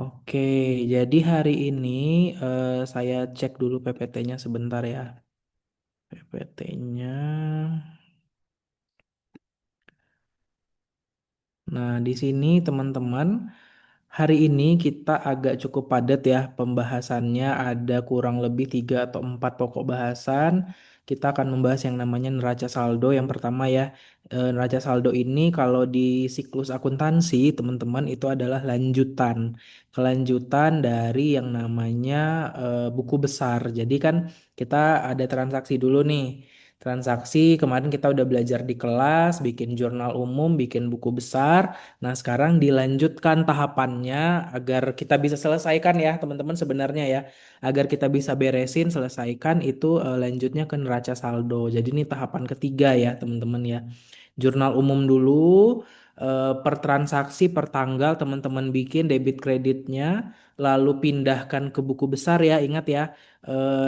Oke, jadi hari ini saya cek dulu PPT-nya sebentar ya. PPT-nya. Nah, di sini teman-teman, hari ini kita agak cukup padat ya pembahasannya, ada kurang lebih 3 atau 4 pokok bahasan. Kita akan membahas yang namanya neraca saldo yang pertama ya. Neraca saldo ini kalau di siklus akuntansi teman-teman itu adalah lanjutan. Kelanjutan dari yang namanya buku besar. Jadi kan kita ada transaksi dulu nih. Transaksi kemarin kita udah belajar di kelas, bikin jurnal umum, bikin buku besar. Nah, sekarang dilanjutkan tahapannya agar kita bisa selesaikan ya, teman-teman sebenarnya ya. Agar kita bisa beresin, selesaikan itu lanjutnya ke neraca saldo. Jadi ini tahapan ketiga ya, teman-teman ya. Jurnal umum dulu, per transaksi, per tanggal teman-teman bikin debit kreditnya, lalu pindahkan ke buku besar ya, ingat ya,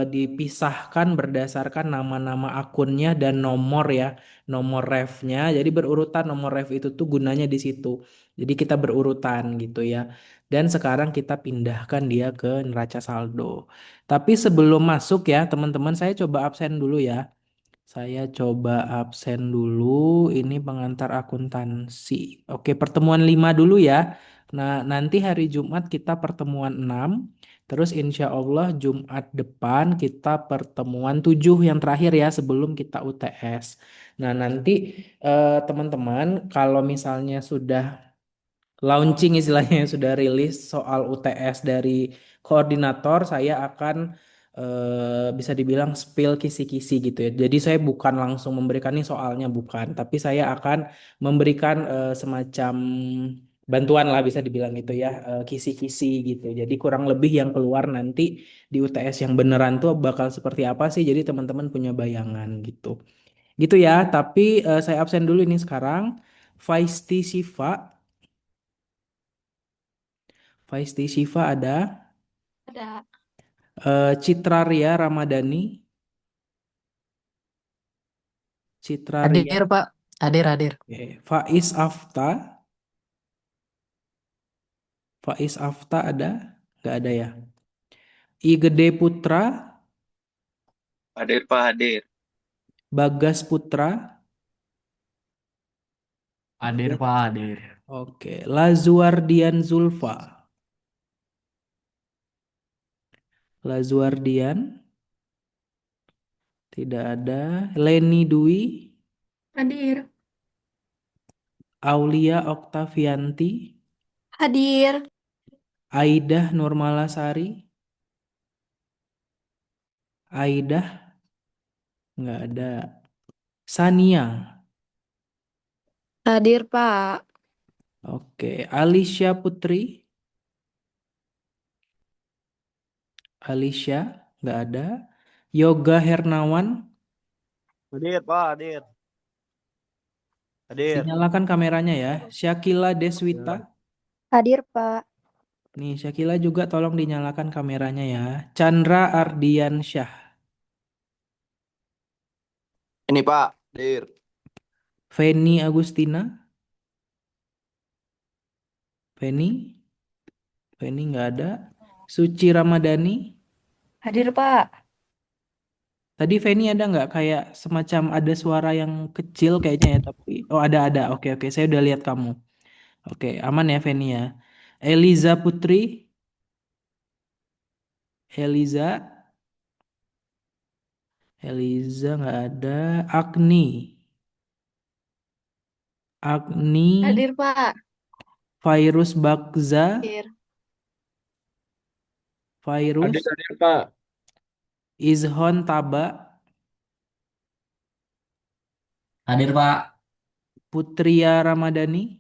dipisahkan berdasarkan nama-nama akunnya dan nomor ya, nomor refnya. Jadi berurutan nomor ref itu tuh gunanya di situ. Jadi kita berurutan gitu ya. Dan sekarang kita pindahkan dia ke neraca saldo. Tapi sebelum masuk ya, teman-teman saya coba absen dulu ya. Saya coba absen dulu. Ini pengantar akuntansi. Oke, pertemuan 5 dulu ya. Nah, nanti hari Jumat kita pertemuan 6. Terus insya Allah Jumat depan kita pertemuan 7 yang terakhir ya sebelum kita UTS. Nah, nanti teman-teman kalau misalnya sudah launching istilahnya sudah rilis soal UTS dari koordinator, saya akan bisa dibilang spill kisi-kisi gitu ya. Jadi saya bukan langsung memberikan nih soalnya bukan, tapi saya akan memberikan semacam bantuan lah bisa dibilang gitu ya, kisi-kisi gitu. Jadi kurang lebih yang keluar nanti di UTS yang beneran tuh bakal seperti apa sih? Jadi teman-teman punya bayangan gitu. Gitu ya, tapi saya absen dulu ini sekarang. Faisti Siva, Faisti Shiva ada, Ada. Citra Ria Ramadhani, Citra Ria, Hadir, Pak. Hadir, hadir. Faiz Afta, Faiz Afta ada, nggak ada ya. I Gede Putra, Hadir Pak, hadir. Bagas Putra, Hadir oke, Pak, hadir. oke. Lazuardian Zulfa, Lazuardian, tidak ada. Leni Dwi, Hadir. Aulia Oktavianti, Hadir. Aidah Nurmalasari, Aidah, nggak ada. Sania, Hadir, Pak. oke. Alicia Putri, Alicia, nggak ada. Yoga Hernawan, Hadir, Pak, hadir. Hadir. dinyalakan kameranya ya. Syakila Deswita, Ya. Hadir, Pak. nih Syakila juga tolong dinyalakan kameranya ya. Chandra Ardiansyah, Ini Pak, hadir. Feni Agustina, Feni, Feni nggak ada. Suci Ramadhani, Hadir, Pak. tadi Feni ada nggak kayak semacam ada suara yang kecil kayaknya ya tapi oh ada. Oke oke saya udah lihat kamu. Oke aman ya Feni ya. Eliza Putri, Eliza, Eliza nggak ada. Agni, Agni, Hadir, Pak. Virus Bagza, Hadir. Hadir, Virus, hadir, Pak. Izhon Taba, Hadir Pak. Putria Ramadhani,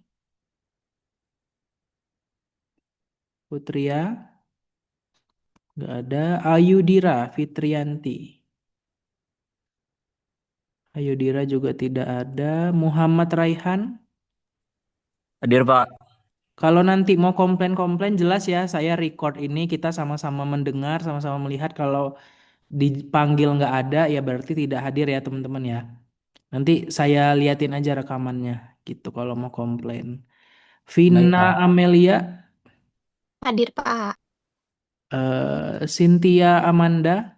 Putria, nggak ada. Ayudira Fitrianti, Ayudira juga tidak ada. Muhammad Raihan, Hadir, Pak. kalau nanti mau komplain-komplain jelas ya, saya record ini kita sama-sama mendengar, sama-sama melihat kalau dipanggil nggak ada ya berarti tidak hadir ya teman-teman ya. Nanti saya liatin aja rekamannya gitu kalau mau komplain. Baik Vina Pak. Amelia, Hadir, Pak. Cynthia Amanda,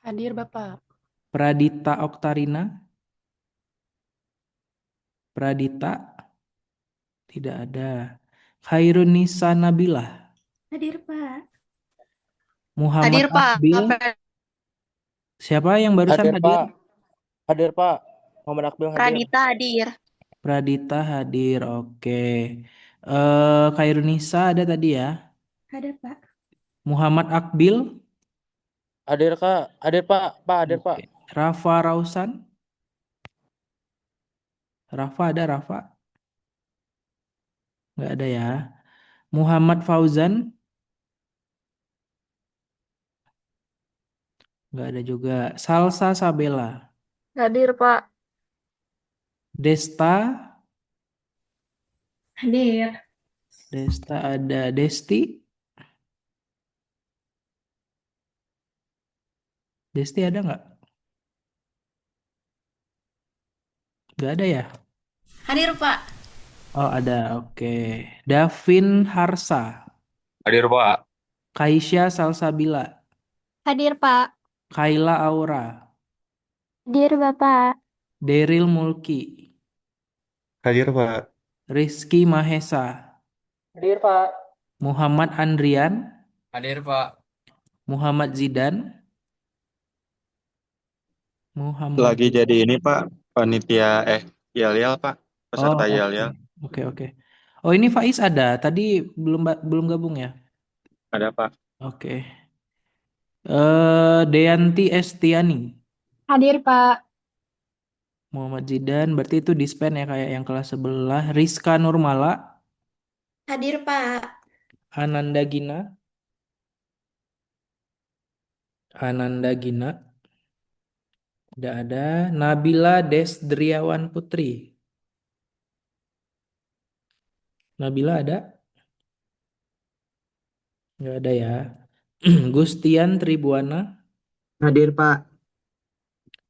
Hadir, Bapak. Pradita Oktarina, Pradita, tidak ada. Khairunisa Nabilah, Hadir, Pak. Muhammad Hadir, Pak. Akbil, siapa yang barusan Hadir hadir? Pak. Hadir Pak. Muhammad Akbil hadir. Pradita hadir. Pradita hadir, oke. Khairunisa ada tadi ya. Hadir, Pak. Muhammad Akbil, Hadir Kak. Hadir Pak. Pak hadir Pak. oke. Rafa Rausan, Rafa ada Rafa? Nggak ada ya. Muhammad Fauzan, nggak ada juga. Salsa Sabela, Hadir, Pak. Desta, Hadir. Desta ada. Desti, Desti ada nggak? Nggak ada ya? Hadir, Pak. Oh ada, oke. Davin Harsa, Hadir Pak. Kaisya Salsabila, Hadir, Pak. Kaila Aura, Hadir, Bapak. Deril Mulki, Hadir Pak. Rizky Mahesa, Hadir Pak. Muhammad Andrian, Hadir Pak. Muhammad Zidan, Muhammad. Lagi jadi ini Pak, panitia yel-yel Pak, Oh, peserta oke. yel-yel. Oke, oke. Oh, ini Faiz ada. Tadi belum gabung ya? Ada Pak. Oke. Deanti Estiani, Hadir, Pak. Muhammad Zidan, berarti itu dispen ya kayak yang kelas sebelah. Rizka Nurmala, Hadir, Pak. Ananda Gina, Ananda Gina, tidak ada. Nabila Desdriawan Putri, Nabila ada? Nggak ada ya. Gustian Tribuana, Hadir Pak.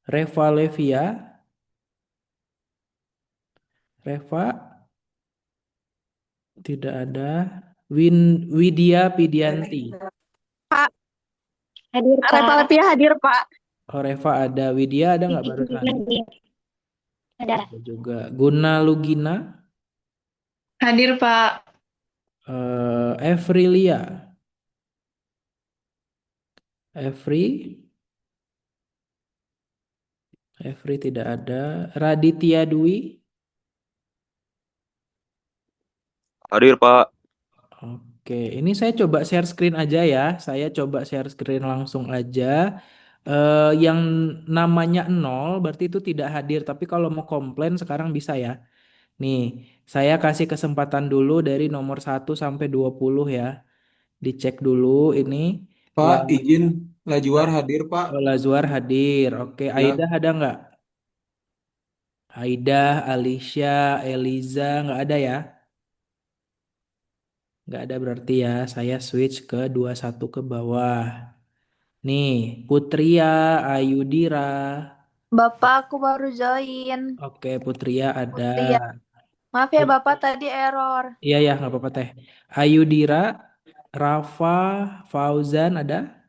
Reva Levia, Reva tidak ada. Widya Pidianti, Pak. Hadir, Reva Pak. Lepia hadir, Pak. oh Reva ada. Widya ada nggak barusan? Ada. Ada juga. Guna Lugina, Hadir, Pak. Evrilia, Evri tidak ada. Raditya Dwi, Hadir Pak. oke. Ini saya coba share screen aja ya. Saya coba share screen langsung aja. Yang namanya 0 berarti itu tidak hadir. Tapi kalau mau komplain sekarang bisa ya. Nih, saya kasih kesempatan dulu dari nomor 1 sampai 20 ya. Dicek dulu ini. Pak, izin Lajuar hadir, Pak. Lazuar hadir. Oke, Ya, Aida ada nggak? Aida, Alicia, Eliza nggak ada ya? Nggak ada berarti ya. Saya switch ke 21 ke bawah. Nih, Putria, Ayudira. Bapak, aku baru join. Oke, Putria ada. Iya. Maaf ya, Bapak, tadi error. Iya ya, nggak apa-apa teh. Ayudira, Rafa, Fauzan ada?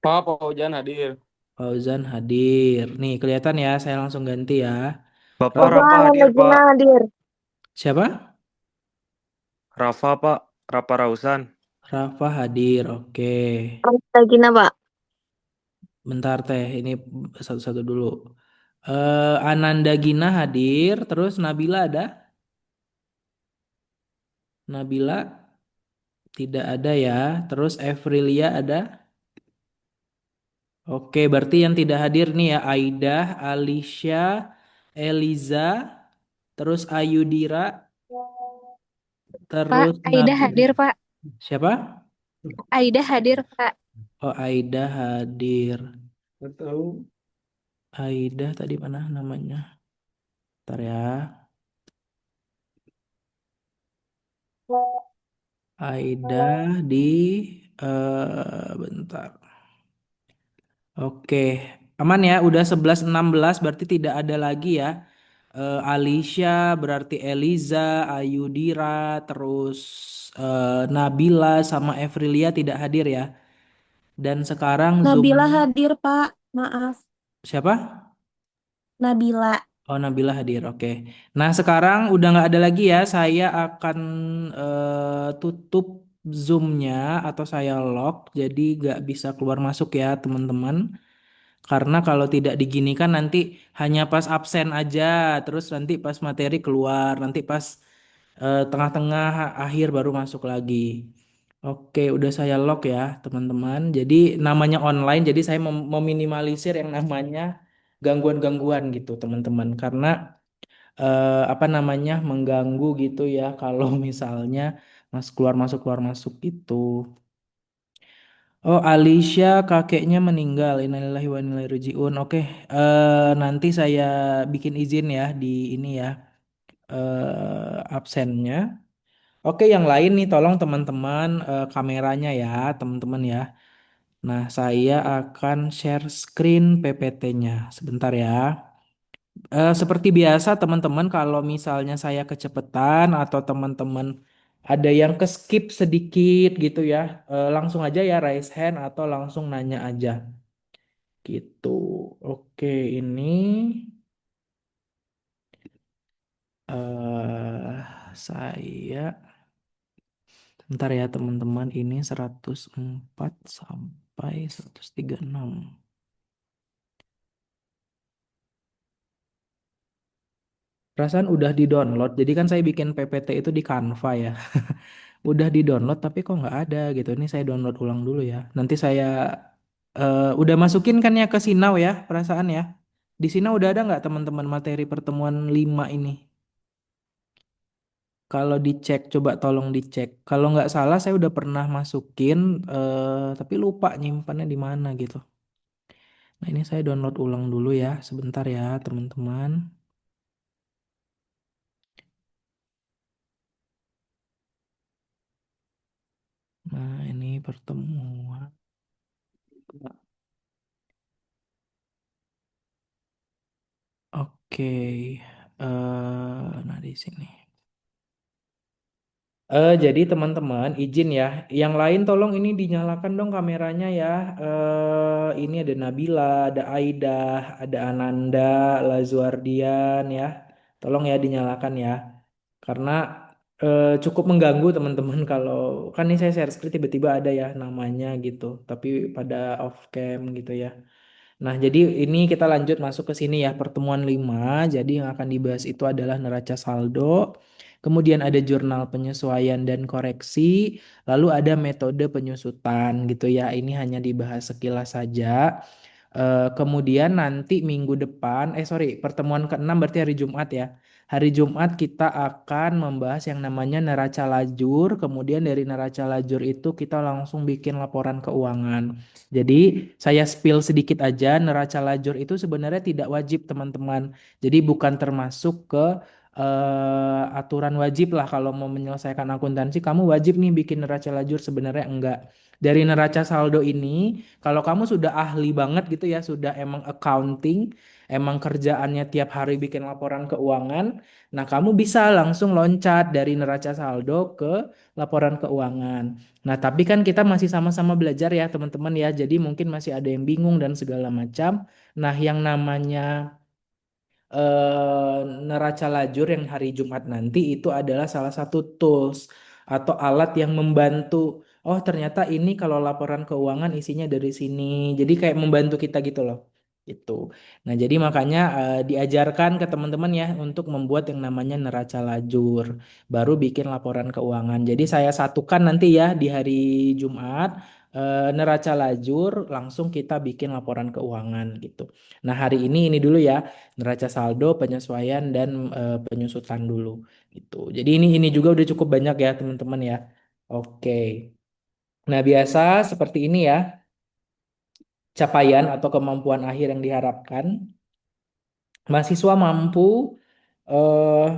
Pak Paujan hadir. Fauzan hadir. Nih, kelihatan ya. Saya langsung ganti ya. Bapak Rafa, Rafa hadir Pak. hadir. siapa? Rafa Pak, Rafa Rausan. Rafa hadir. Oke. Gina, Pak. Bentar teh, ini satu-satu dulu. Ananda Gina hadir. Terus Nabila ada? Nabila tidak ada ya. Terus Evrilia ada? Oke, berarti yang tidak hadir nih ya Aida, Alicia, Eliza, terus Ayudira, Pak, terus Aida Nabil. hadir, Pak. Siapa? Aida hadir, Pak. Oh, Aida hadir. betul. Aida tadi mana namanya? Bentar ya. Aida di bentar. Oke, aman ya. Udah 11.16 berarti tidak ada lagi ya Alicia berarti Eliza, Ayudira, terus Nabila sama Evrilia tidak hadir ya. Dan sekarang Nabila Zoom-nya hadir, Pak. Maaf, siapa? Nabila. Oh, Nabila hadir. Oke. Nah, sekarang udah nggak ada lagi ya. Saya akan tutup Zoom-nya atau saya lock. Jadi nggak bisa keluar masuk ya, teman-teman. Karena kalau tidak diginikan nanti hanya pas absen aja, terus nanti pas materi keluar, nanti pas tengah-tengah akhir baru masuk lagi. Oke, udah saya lock ya, teman-teman. Jadi namanya online, jadi saya meminimalisir yang namanya gangguan-gangguan gitu, teman-teman. Karena apa namanya mengganggu gitu ya kalau misalnya keluar masuk gitu. Oh, Alicia kakeknya meninggal. Innalillahi wa inna ilaihi rajiun. Oke, nanti saya bikin izin ya di ini ya absennya. Oke, yang lain nih tolong teman-teman kameranya ya, teman-teman ya. Nah, saya akan share screen PPT-nya. Sebentar ya. Seperti biasa teman-teman kalau misalnya saya kecepatan atau teman-teman ada yang ke skip sedikit gitu ya, langsung aja ya raise hand atau langsung nanya aja gitu. Oke, ini saya bentar ya teman-teman, ini 104 sampai 136. Perasaan udah di-download. Jadi kan saya bikin PPT itu di Canva ya. Udah di-download tapi kok nggak ada gitu. Ini saya download ulang dulu ya. Nanti saya udah masukin kan ya ke Sinau ya, perasaan ya. Di Sinau udah ada nggak teman-teman materi pertemuan 5 ini? Kalau dicek, coba tolong dicek. Kalau nggak salah saya udah pernah masukin, tapi lupa nyimpannya di mana gitu. Nah ini saya download ulang dulu ya, sebentar ya teman-teman. Nah ini pertemuan. Oke, nah di sini. Jadi teman-teman izin ya, yang lain tolong ini dinyalakan dong kameranya ya. Ini ada Nabila, ada Aida, ada Ananda, Lazuardian ya. Tolong ya dinyalakan ya, karena cukup mengganggu teman-teman kalau kan ini saya share screen tiba-tiba ada ya namanya gitu, tapi pada off cam gitu ya. Nah, jadi ini kita lanjut masuk ke sini ya, pertemuan 5. Jadi yang akan dibahas itu adalah neraca saldo, kemudian ada jurnal penyesuaian dan koreksi, lalu ada metode penyusutan gitu ya. Ini hanya dibahas sekilas saja. Kemudian nanti minggu depan, sorry, pertemuan ke-6 berarti hari Jumat ya. Hari Jumat kita akan membahas yang namanya neraca lajur, kemudian dari neraca lajur itu kita langsung bikin laporan keuangan. Jadi saya spill sedikit aja, neraca lajur itu sebenarnya tidak wajib teman-teman. Jadi bukan termasuk ke aturan wajib lah kalau mau menyelesaikan akuntansi, kamu wajib nih bikin neraca lajur, sebenarnya enggak. Dari neraca saldo ini, kalau kamu sudah ahli banget gitu ya, sudah emang accounting, emang kerjaannya tiap hari bikin laporan keuangan, nah kamu bisa langsung loncat dari neraca saldo ke laporan keuangan. Nah, tapi kan kita masih sama-sama belajar ya, teman-teman ya. Jadi mungkin masih ada yang bingung dan segala macam. Nah, yang namanya neraca lajur yang hari Jumat nanti itu adalah salah satu tools atau alat yang membantu. Oh, ternyata ini kalau laporan keuangan isinya dari sini. Jadi kayak membantu kita gitu loh. Gitu. Nah, jadi makanya diajarkan ke teman-teman ya untuk membuat yang namanya neraca lajur, baru bikin laporan keuangan. Jadi saya satukan nanti ya di hari Jumat neraca lajur, langsung kita bikin laporan keuangan gitu. Nah, hari ini dulu ya, neraca saldo, penyesuaian dan penyusutan dulu gitu. Jadi ini juga udah cukup banyak ya teman-teman ya. Oke. Nah, biasa seperti ini ya capaian atau kemampuan akhir yang diharapkan. Mahasiswa mampu eh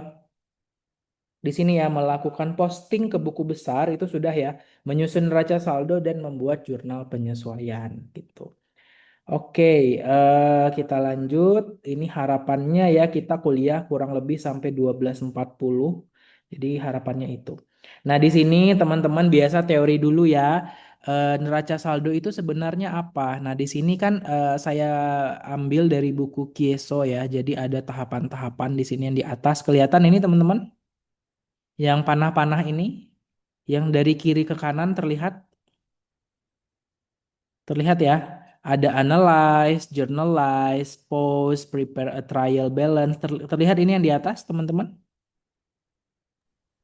di sini ya melakukan posting ke buku besar itu sudah ya, menyusun neraca saldo dan membuat jurnal penyesuaian gitu. Oke, kita lanjut. Ini harapannya ya kita kuliah kurang lebih sampai 12.40. Jadi harapannya itu. Nah, di sini teman-teman biasa teori dulu ya. Neraca saldo itu sebenarnya apa? Nah, di sini kan saya ambil dari buku Kieso ya. Jadi ada tahapan-tahapan di sini yang di atas. Kelihatan ini teman-teman? Yang panah-panah ini, yang dari kiri ke kanan terlihat? Terlihat ya, ada analyze, journalize, post, prepare a trial balance. Terlihat ini yang di atas, teman-teman?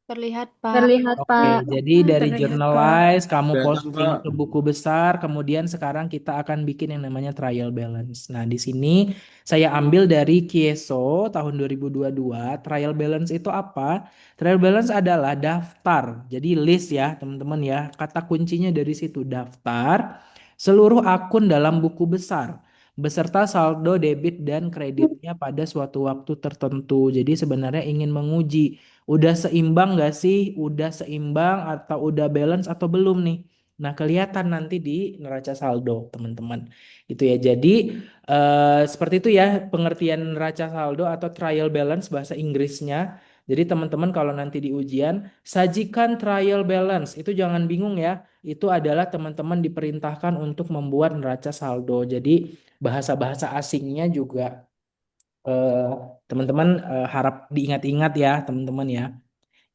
Terlihat, Pak. Terlihat, Oke, Pak. jadi dari Terlihat, Pak. journalize kamu Kelihatan, posting Pak. ke buku besar, kemudian sekarang kita akan bikin yang namanya trial balance. Nah, di sini saya ambil dari Kieso tahun 2022. Trial balance itu apa? Trial balance adalah daftar. Jadi list ya, teman-teman ya. Kata kuncinya dari situ daftar seluruh akun dalam buku besar beserta saldo debit dan kreditnya pada suatu waktu tertentu. Jadi sebenarnya ingin menguji udah seimbang gak sih? Udah seimbang atau udah balance atau belum nih? Nah, kelihatan nanti di neraca saldo, teman-teman. Gitu ya. Jadi, seperti itu ya pengertian neraca saldo atau trial balance bahasa Inggrisnya. Jadi, teman-teman kalau nanti di ujian, sajikan trial balance. Itu jangan bingung ya. Itu adalah teman-teman diperintahkan untuk membuat neraca saldo. Jadi, bahasa-bahasa asingnya juga eh, teman-teman harap diingat-ingat ya, teman-teman ya.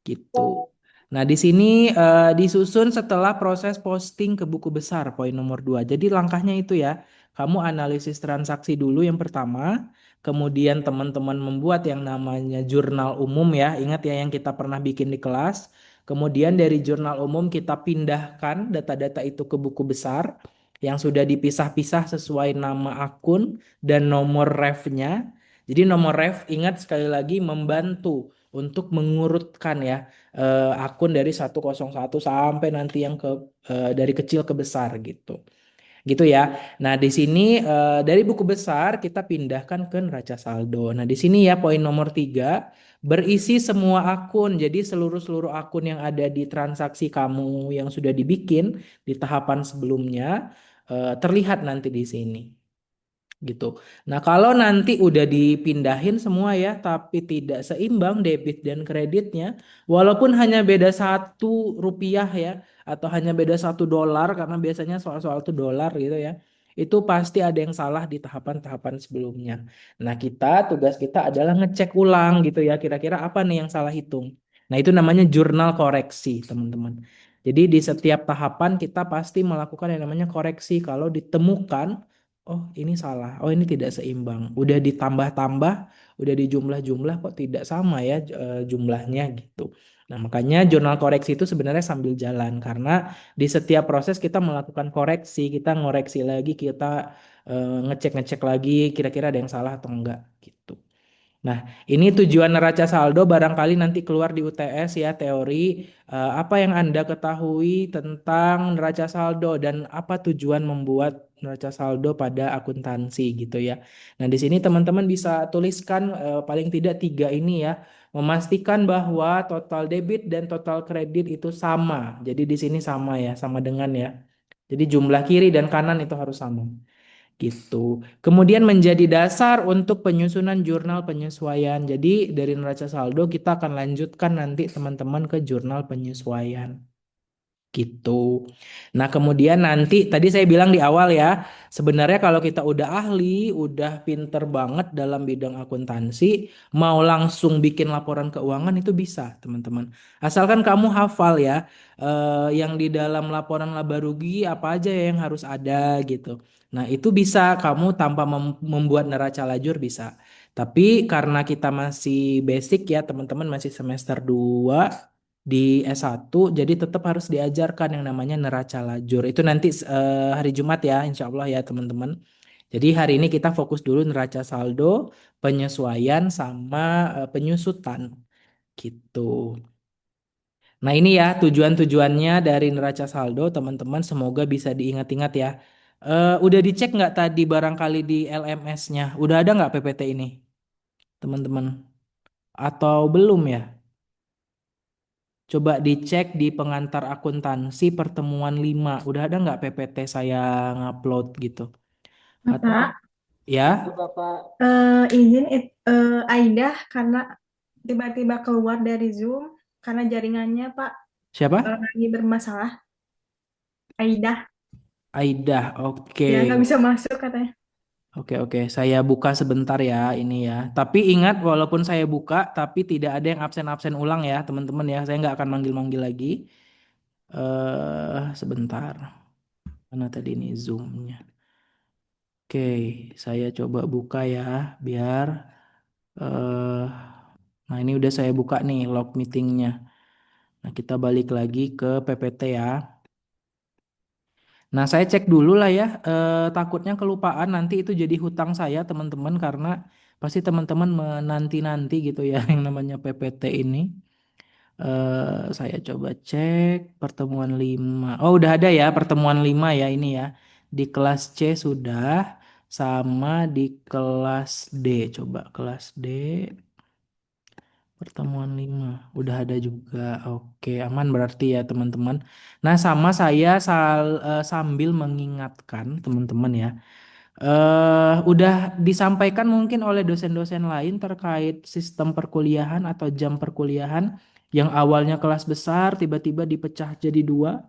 Gitu. Nah, di sini disusun setelah proses posting ke buku besar, poin nomor 2. Jadi langkahnya itu ya, kamu analisis transaksi dulu yang pertama, kemudian teman-teman membuat yang namanya jurnal umum ya, ingat ya yang kita pernah bikin di kelas. Kemudian dari jurnal umum kita pindahkan data-data itu ke buku besar yang sudah dipisah-pisah sesuai nama akun dan nomor refnya. Jadi nomor ref ingat sekali lagi membantu untuk mengurutkan ya akun dari 101 sampai nanti yang ke dari kecil ke besar gitu. Gitu ya. Nah, di sini dari buku besar kita pindahkan ke neraca saldo. Nah, di sini ya poin nomor 3 berisi semua akun. Jadi seluruh-seluruh akun yang ada di transaksi kamu yang sudah dibikin di tahapan sebelumnya terlihat nanti di sini gitu. Nah, kalau nanti udah dipindahin semua ya, tapi tidak seimbang debit dan kreditnya, walaupun hanya beda 1 rupiah ya, atau hanya beda 1 dolar, karena biasanya soal-soal itu dolar gitu ya, itu pasti ada yang salah di tahapan-tahapan sebelumnya. Nah, tugas kita adalah ngecek ulang gitu ya, kira-kira apa nih yang salah hitung. Nah, itu namanya jurnal koreksi, teman-teman. Jadi di setiap tahapan kita pasti melakukan yang namanya koreksi kalau ditemukan oh ini salah, oh ini tidak seimbang. Udah ditambah-tambah, udah dijumlah-jumlah kok tidak sama ya jumlahnya gitu. Nah makanya jurnal koreksi itu sebenarnya sambil jalan karena di setiap proses kita melakukan koreksi, kita ngoreksi lagi, kita ngecek-ngecek lagi kira-kira ada yang salah atau enggak gitu. Nah, ini tujuan neraca saldo barangkali nanti keluar di UTS ya teori apa yang Anda ketahui tentang neraca saldo dan apa tujuan membuat neraca saldo pada akuntansi gitu ya. Nah, di sini teman-teman bisa tuliskan paling tidak 3 ini ya, memastikan bahwa total debit dan total kredit itu sama. Jadi di sini sama ya, sama dengan ya. Jadi jumlah kiri dan kanan itu harus sama gitu. Kemudian menjadi dasar untuk penyusunan jurnal penyesuaian. Jadi dari neraca saldo kita akan lanjutkan nanti teman-teman ke jurnal penyesuaian. Gitu. Nah, kemudian nanti tadi saya bilang di awal ya, sebenarnya kalau kita udah ahli, udah pinter banget dalam bidang akuntansi, mau langsung bikin laporan keuangan itu bisa, teman-teman. Asalkan kamu hafal ya, yang di dalam laporan laba rugi apa aja yang harus ada gitu. Nah, itu bisa kamu tanpa membuat neraca lajur bisa. Tapi karena kita masih basic ya, teman-teman masih semester 2 di S1 jadi tetap harus diajarkan yang namanya neraca lajur. Itu nanti hari Jumat ya, insya Allah ya teman-teman. Jadi hari ini kita fokus dulu neraca saldo, penyesuaian sama penyusutan gitu. Nah ini ya tujuan-tujuannya dari neraca saldo teman-teman semoga bisa diingat-ingat ya. Udah dicek nggak tadi barangkali di LMS-nya? Udah ada nggak PPT ini teman-teman? Atau belum ya? Coba dicek di pengantar akuntansi pertemuan 5. Udah ada nggak PPT saya ngupload gitu? Atau Kak, ya, izin Aida karena tiba-tiba keluar dari Zoom karena jaringannya Pak siapa? lagi bermasalah. Aida Aidah. Oke. ya nggak bisa masuk katanya. Oke, oke. Saya buka sebentar ya ini ya. Tapi ingat, walaupun saya buka, tapi tidak ada yang absen-absen ulang ya, teman-teman ya. Saya nggak akan manggil-manggil lagi. Sebentar. Mana tadi nih Zoom-nya? Oke, saya coba buka ya, biar. eh nah, ini udah saya buka nih log meetingnya. Nah, kita balik lagi ke PPT ya. Nah, saya cek dulu lah ya. Takutnya kelupaan nanti itu jadi hutang saya, teman-teman, karena pasti teman-teman menanti-nanti gitu ya yang namanya PPT ini. Saya coba cek pertemuan 5. Oh, udah ada ya pertemuan 5 ya ini ya. Di kelas C sudah, sama di kelas D. Coba kelas D. Pertemuan 5 udah ada juga. Oke, aman berarti ya teman-teman. Nah, sama saya sambil mengingatkan teman-teman ya. Udah disampaikan mungkin oleh dosen-dosen lain terkait sistem perkuliahan atau jam perkuliahan yang awalnya kelas besar tiba-tiba dipecah jadi dua.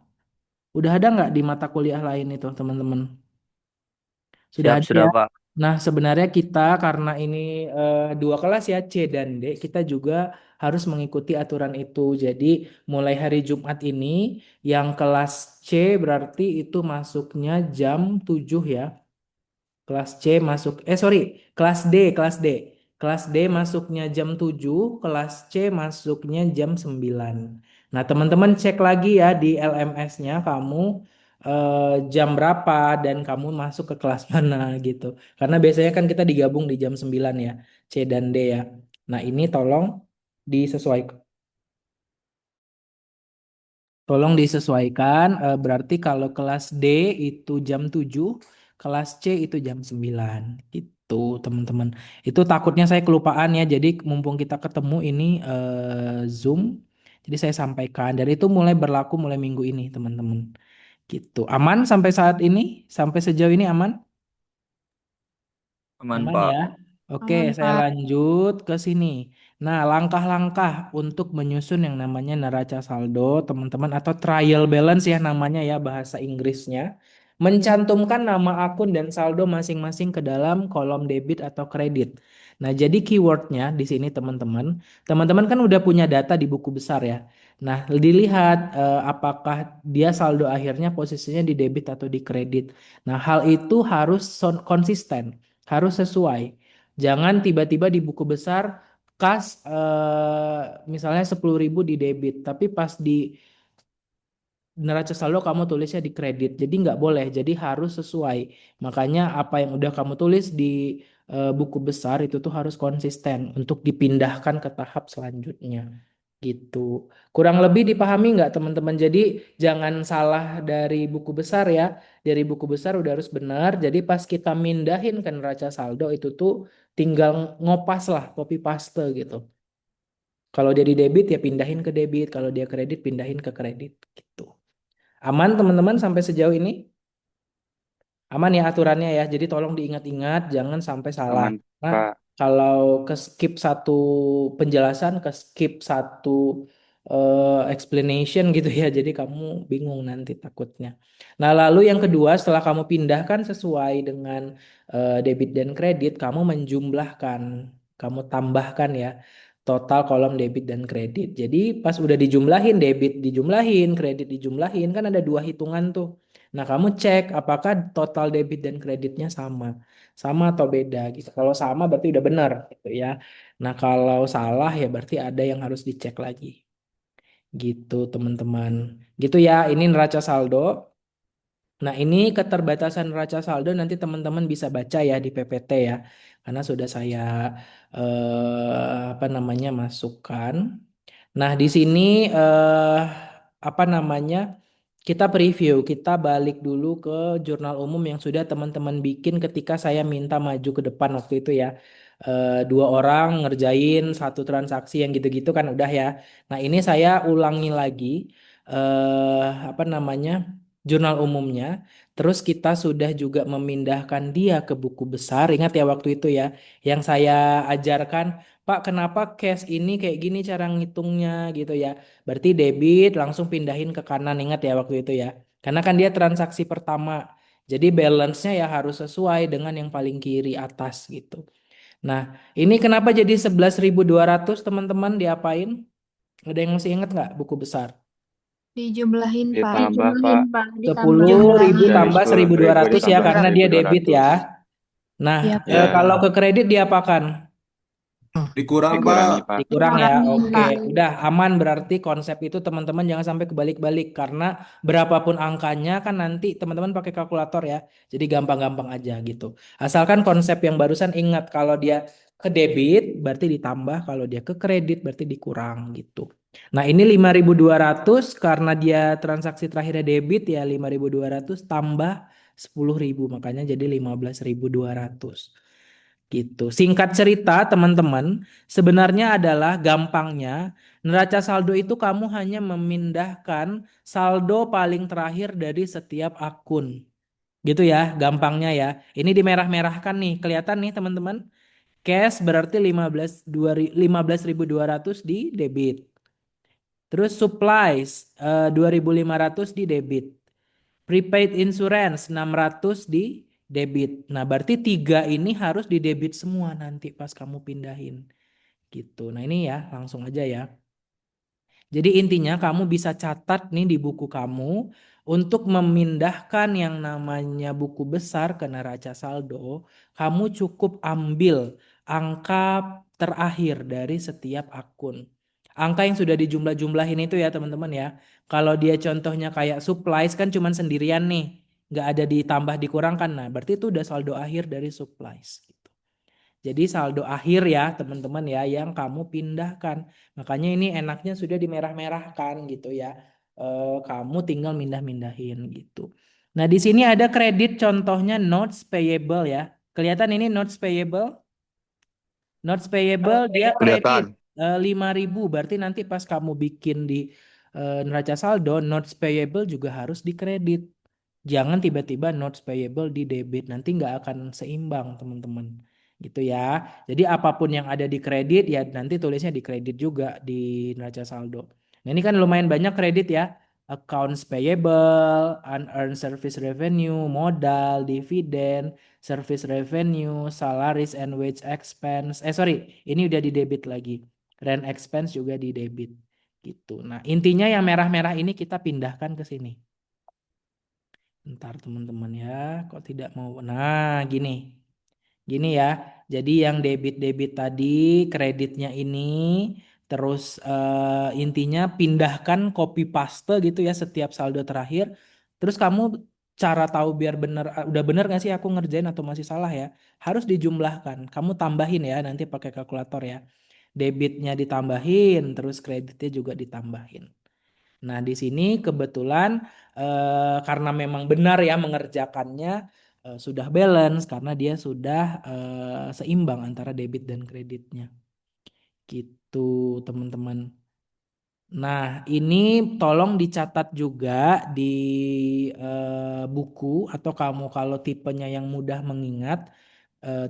Udah ada nggak di mata kuliah lain itu teman-teman? Sudah Siap, ada sudah, ya. Pak. Nah, sebenarnya kita karena ini dua kelas ya, C dan D, kita juga harus mengikuti aturan itu. Jadi, mulai hari Jumat ini, yang kelas C berarti itu masuknya jam 7 ya. Kelas C masuk, sorry, kelas D. Kelas D masuknya jam 7, kelas C masuknya jam 9. Nah, teman-teman cek lagi ya di LMS-nya kamu jam berapa dan kamu masuk ke kelas mana gitu. Karena biasanya kan kita digabung di jam 9 ya, C dan D ya. Nah, ini tolong disesuaikan. Tolong disesuaikan, berarti kalau kelas D itu jam 7, kelas C itu jam 9. Gitu, teman-teman. Itu takutnya saya kelupaan ya. Jadi mumpung kita ketemu ini Zoom, jadi saya sampaikan dan itu mulai berlaku mulai minggu ini, teman-teman. Gitu. Aman sampai saat ini? Sampai sejauh ini aman? Aman, Aman Pak. ya. Oke, Aman, saya Pak. lanjut ke sini. Nah, langkah-langkah untuk menyusun yang namanya neraca saldo, teman-teman, atau trial balance ya namanya ya bahasa Inggrisnya. Mencantumkan nama akun dan saldo masing-masing ke dalam kolom debit atau kredit. Nah, jadi keywordnya di sini teman-teman. Teman-teman kan udah punya data di buku besar ya. Nah, dilihat apakah dia saldo akhirnya posisinya di debit atau di kredit. Nah, hal itu harus konsisten, harus sesuai. Jangan tiba-tiba di buku besar kas misalnya 10.000 di debit, tapi pas di neraca saldo kamu tulisnya di kredit. Jadi nggak boleh, jadi harus sesuai. Makanya apa yang udah kamu tulis di buku besar itu tuh harus konsisten untuk dipindahkan ke tahap selanjutnya. Gitu. Kurang lebih dipahami nggak teman-teman? Jadi jangan salah dari buku besar ya. Dari buku besar udah harus benar. Jadi pas kita mindahin ke neraca saldo itu tuh tinggal ngopas lah, copy paste gitu. Kalau dia di debit ya pindahin ke debit, kalau dia kredit pindahin ke kredit gitu. Aman teman-teman sampai sejauh ini? Aman ya aturannya ya. Jadi tolong diingat-ingat, jangan sampai salah. Aman, Nah, Pak. kalau ke skip satu penjelasan, ke skip satu explanation gitu ya. Jadi kamu bingung nanti takutnya. Nah, lalu yang kedua, setelah kamu pindahkan sesuai dengan debit dan kredit, kamu menjumlahkan, kamu tambahkan ya total kolom debit dan kredit. Jadi pas udah dijumlahin, debit dijumlahin, kredit dijumlahin, kan ada dua hitungan tuh. Nah, kamu cek apakah total debit dan kreditnya sama. Sama atau beda gitu. Kalau sama berarti udah benar gitu ya. Nah, kalau salah ya berarti ada yang harus dicek lagi. Gitu, teman-teman. Gitu ya, ini neraca saldo. Nah, ini keterbatasan neraca saldo nanti teman-teman bisa baca ya di PPT ya. Karena sudah saya apa namanya masukkan. Nah, di sini apa namanya? Kita preview, kita balik dulu ke jurnal umum yang sudah teman-teman bikin ketika saya minta maju ke depan waktu itu ya. Dua orang ngerjain satu transaksi yang gitu-gitu kan udah ya. Nah, ini saya ulangi lagi apa namanya? jurnal umumnya. Terus kita sudah juga memindahkan dia ke buku besar. Ingat ya waktu itu ya, yang saya ajarkan, Pak, kenapa cash ini kayak gini cara ngitungnya gitu ya. Berarti debit langsung pindahin ke kanan, ingat ya waktu itu ya. Karena kan dia transaksi pertama. Jadi balance-nya ya harus sesuai dengan yang paling kiri atas gitu. Nah, ini kenapa jadi 11.200 teman-teman diapain? Ada yang masih ingat nggak buku besar? Dijumlahin, Pak. Ditambah, Dijumlahin, Pak. Pak. Ditambah. 10.000 Dari tambah 10.000 1.200 ya ditambah karena dia debit 1.200. ya. Nah, Iya, Ya, Pak. kalau ke kredit diapakan? Dikurang, dikurangi, Pak. Pak. Dikurang ya. Dikurangi. Oke, udah aman berarti konsep itu teman-teman jangan sampai kebalik-balik karena berapapun angkanya kan nanti teman-teman pakai kalkulator ya. Jadi gampang-gampang aja gitu. Asalkan konsep yang barusan ingat kalau dia ke debit berarti ditambah, kalau dia ke kredit berarti dikurang gitu. Nah, ini 5.200 karena dia transaksi terakhirnya debit ya 5.200 tambah 10.000 makanya jadi 15.200 gitu. Singkat cerita teman-teman, sebenarnya adalah gampangnya neraca saldo itu kamu hanya memindahkan saldo paling terakhir dari setiap akun. Gitu ya, gampangnya ya. Ini dimerah-merahkan nih, kelihatan nih teman-teman. Cash berarti 15.200 di debit. Terus supplies 2.500 di debit. Prepaid insurance 600 di debit. Nah, berarti tiga ini harus di debit semua nanti pas kamu pindahin gitu. Nah, ini ya, langsung aja ya. Jadi intinya kamu bisa catat nih di buku kamu untuk memindahkan yang namanya buku besar ke neraca saldo, kamu cukup ambil angka terakhir dari setiap akun. Angka yang sudah dijumlah-jumlahin itu ya teman-teman ya. Kalau dia contohnya kayak supplies kan cuman sendirian nih, nggak ada ditambah dikurangkan. Nah, berarti itu udah saldo akhir dari supplies. Jadi saldo akhir ya teman-teman ya yang kamu pindahkan. Makanya ini enaknya sudah dimerah-merahkan gitu ya. Kamu tinggal mindah-mindahin gitu. Nah di sini ada kredit contohnya notes payable ya. Kelihatan ini notes payable? Notes payable dia kredit Kelihatan. 5.000 berarti nanti pas kamu bikin di neraca saldo notes payable juga harus dikredit. Jangan tiba-tiba notes payable di debit nanti nggak akan seimbang teman-teman gitu ya. Jadi apapun yang ada di kredit ya nanti tulisnya di kredit juga di neraca saldo. Nah ini kan lumayan banyak kredit ya. Accounts payable, unearned service revenue, modal, dividen, service revenue, salaries and wage expense. Sorry, ini udah di debit lagi. Rent expense juga di debit gitu. Nah, intinya yang merah-merah ini kita pindahkan ke sini. Ntar teman-teman ya, kok tidak mau. Nah, gini. Gini ya. Jadi yang debit-debit tadi, kreditnya ini, terus intinya pindahkan copy paste gitu ya setiap saldo terakhir. Terus kamu cara tahu biar bener, udah bener gak sih aku ngerjain atau masih salah ya? Harus dijumlahkan. Kamu tambahin ya nanti pakai kalkulator ya. Debitnya ditambahin, terus kreditnya juga ditambahin. Nah, di sini kebetulan karena memang benar ya mengerjakannya sudah balance karena dia sudah seimbang antara debit dan kreditnya. Gitu, teman-teman. Nah, ini tolong dicatat juga di buku atau kamu kalau tipenya yang mudah mengingat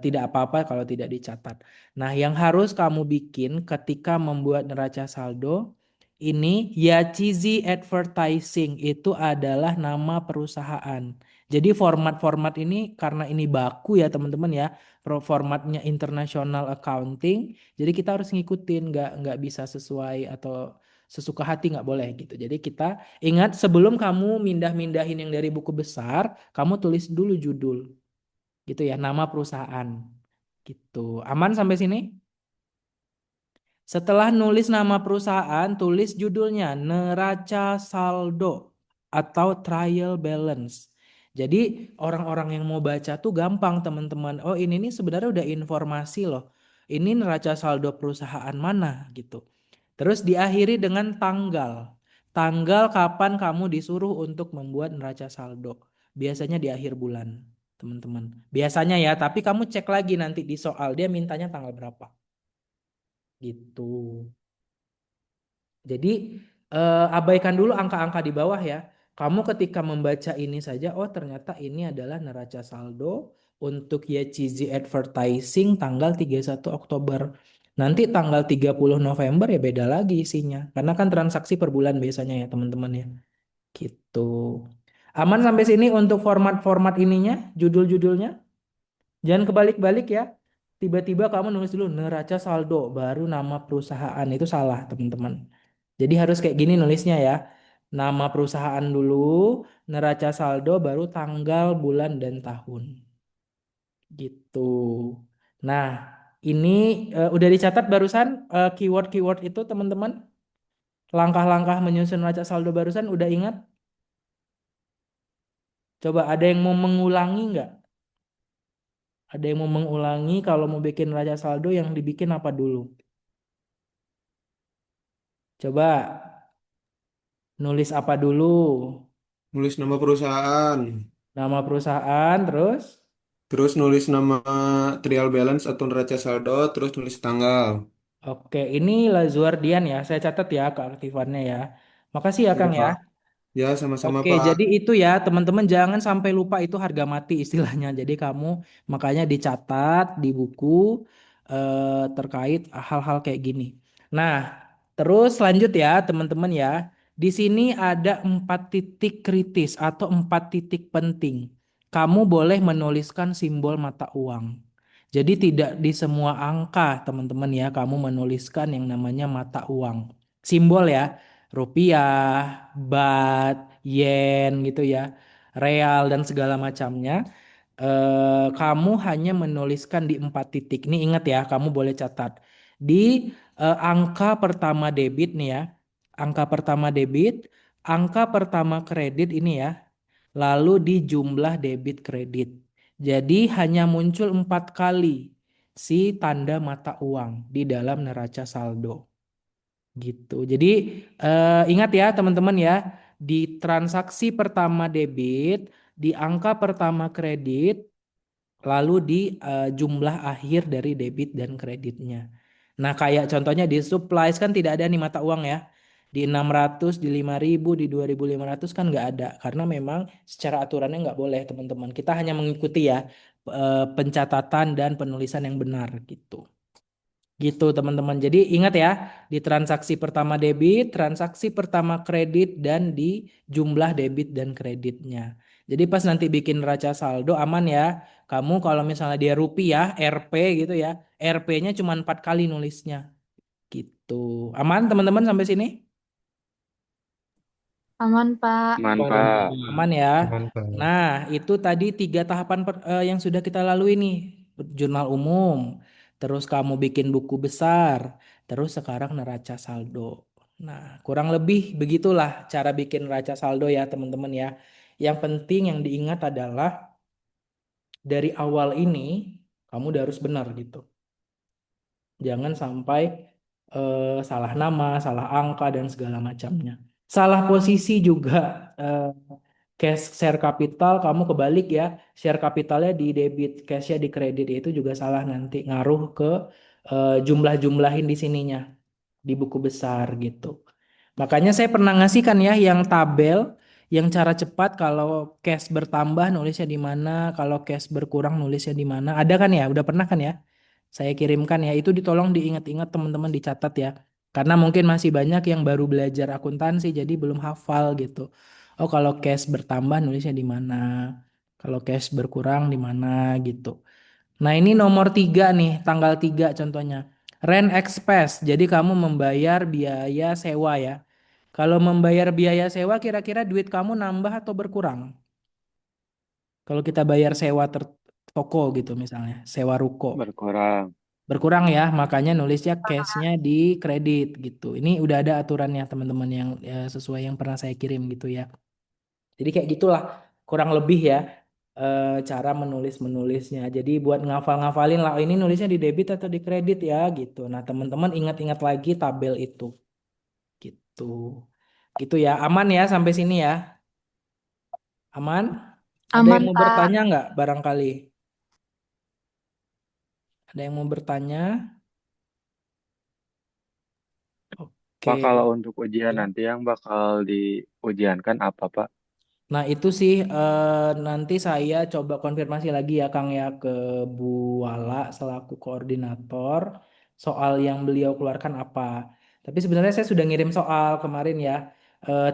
tidak apa-apa kalau tidak dicatat. Nah, yang harus kamu bikin ketika membuat neraca saldo ini Yachizi Advertising itu adalah nama perusahaan. Jadi format-format ini karena ini baku ya teman-teman ya, formatnya International Accounting. Jadi kita harus ngikutin, nggak bisa sesuai atau sesuka hati nggak boleh gitu. Jadi kita ingat sebelum kamu mindah-mindahin yang dari buku besar, kamu tulis dulu judul gitu ya, nama perusahaan gitu. Aman sampai sini? Setelah nulis nama perusahaan, tulis judulnya neraca saldo atau trial balance. Jadi orang-orang yang mau baca tuh gampang teman-teman. Oh ini nih sebenarnya udah informasi loh. Ini neraca saldo perusahaan mana gitu. Terus diakhiri dengan tanggal. Tanggal kapan kamu disuruh untuk membuat neraca saldo. Biasanya di akhir bulan teman-teman. Biasanya ya, tapi kamu cek lagi nanti di soal dia mintanya tanggal berapa. Gitu. Jadi abaikan dulu angka-angka di bawah ya. Kamu ketika membaca ini saja, oh ternyata ini adalah neraca saldo untuk YCZ Advertising tanggal 31 Oktober. Nanti tanggal 30 November ya beda lagi isinya. Karena kan transaksi per bulan biasanya ya teman-teman ya. Gitu. Aman sampai sini untuk format-format ininya, judul-judulnya? Jangan kebalik-balik ya. Tiba-tiba kamu nulis dulu neraca saldo, baru nama perusahaan. Itu salah teman-teman. Jadi harus kayak gini nulisnya ya. Nama perusahaan dulu, neraca saldo, baru tanggal, bulan, dan tahun. Gitu. Nah, ini udah dicatat barusan keyword-keyword itu teman-teman. Langkah-langkah menyusun neraca saldo barusan udah ingat? Coba ada yang mau mengulangi nggak? Ada yang mau mengulangi kalau mau bikin neraca saldo yang dibikin apa dulu? Coba nulis apa dulu? Nulis nama perusahaan. Nama perusahaan, terus? Terus nulis nama trial balance atau neraca saldo. Terus nulis tanggal. Oke, ini Lazuardian ya. Saya catat ya keaktifannya ya. Makasih ya Ya, Kang ya. Pak. Ya, sama-sama, Oke, Pak. jadi itu ya teman-teman jangan sampai lupa itu harga mati istilahnya. Jadi kamu makanya dicatat di buku terkait hal-hal kayak gini. Nah, terus lanjut ya teman-teman ya. Di sini ada 4 titik kritis atau 4 titik penting. Kamu boleh menuliskan simbol mata uang. Jadi tidak di semua angka teman-teman ya kamu menuliskan yang namanya mata uang. Simbol ya, rupiah, baht, yen gitu ya, real dan segala macamnya. Kamu hanya menuliskan di 4 titik. Ini ingat ya, kamu boleh catat. Di angka pertama debit nih ya, angka pertama debit, angka pertama kredit ini ya, lalu di jumlah debit kredit. Jadi hanya muncul 4 kali si tanda mata uang di dalam neraca saldo. Gitu. Jadi ingat ya teman-teman ya, di transaksi pertama debit, di angka pertama kredit, lalu di jumlah akhir dari debit dan kreditnya. Nah, kayak contohnya di supplies kan tidak ada nih mata uang ya. Di 600, di 5.000, di 2.500 kan nggak ada. Karena memang secara aturannya nggak boleh teman-teman. Kita hanya mengikuti ya pencatatan dan penulisan yang benar gitu. Gitu teman-teman. Jadi ingat ya, di transaksi pertama debit, transaksi pertama kredit, dan di jumlah debit dan kreditnya. Jadi pas nanti bikin neraca saldo aman ya. Kamu kalau misalnya dia rupiah, RP gitu ya, RP-nya cuma 4 kali nulisnya. Gitu. Aman teman-teman sampai sini? Aman, Pak. Aman, Aman, Pak. Pak. Aman ya. Aman, Pak. Nah, itu tadi 3 tahapan yang sudah kita lalui nih. Jurnal umum, terus kamu bikin buku besar, terus sekarang neraca saldo. Nah, kurang lebih begitulah cara bikin neraca saldo ya teman-teman ya. Yang penting yang diingat adalah dari awal ini kamu udah harus benar gitu. Jangan sampai salah nama, salah angka dan segala macamnya. Salah posisi juga cash share capital kamu kebalik ya. Share capitalnya di debit, cashnya di kredit itu juga salah nanti ngaruh ke jumlah-jumlahin di sininya di buku besar gitu. Makanya saya pernah ngasih kan ya yang tabel yang cara cepat kalau cash bertambah nulisnya di mana, kalau cash berkurang nulisnya di mana. Ada kan ya? Udah pernah kan ya? Saya kirimkan ya. Itu ditolong diingat-ingat teman-teman dicatat ya. Karena mungkin masih banyak yang baru belajar akuntansi jadi belum hafal gitu. Oh, kalau cash bertambah nulisnya di mana? Kalau cash berkurang di mana gitu. Nah, ini nomor 3 nih, tanggal 3 contohnya. Rent expense. Jadi kamu membayar biaya sewa ya. Kalau membayar biaya sewa kira-kira duit kamu nambah atau berkurang? Kalau kita bayar sewa toko gitu misalnya, sewa ruko. Berkurang. Berkurang ya, makanya nulisnya cashnya di kredit gitu. Ini udah ada aturannya teman-teman yang sesuai yang pernah saya kirim gitu ya. Jadi kayak gitulah kurang lebih ya cara menulis-menulisnya. Jadi buat ngafal-ngafalin lah, "Oh, ini nulisnya di debit atau di kredit ya gitu. Nah teman-teman ingat-ingat lagi tabel itu gitu. Gitu ya, aman ya sampai sini ya. Aman? Ada yang Aman, mau Pak. bertanya nggak barangkali? Ada yang mau bertanya? Pak, Oke. kalau untuk ujian nanti yang bakal diujiankan apa, Pak? Nah, itu sih nanti saya coba konfirmasi lagi ya Kang ya ke Bu Wala selaku koordinator soal yang beliau keluarkan apa. Tapi sebenarnya saya sudah ngirim soal kemarin ya.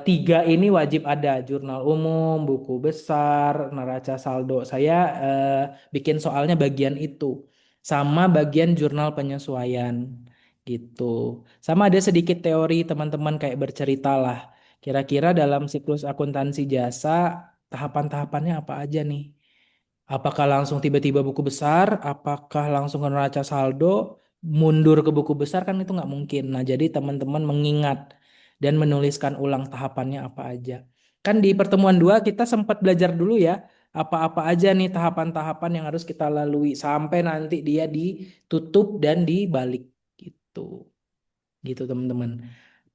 Tiga ini wajib ada, jurnal umum, buku besar, neraca saldo. Saya eh, bikin soalnya bagian itu. Sama bagian jurnal penyesuaian gitu. Sama ada sedikit teori teman-teman kayak bercerita lah. Kira-kira dalam siklus akuntansi jasa, tahapan-tahapannya apa aja nih? Apakah langsung tiba-tiba buku besar? Apakah langsung ke neraca saldo? Mundur ke buku besar kan itu nggak mungkin. Nah, jadi teman-teman mengingat dan menuliskan ulang tahapannya apa aja. Kan di pertemuan dua kita sempat belajar dulu ya, apa-apa aja nih tahapan-tahapan yang harus kita lalui sampai nanti dia ditutup dan dibalik gitu. Gitu teman-teman.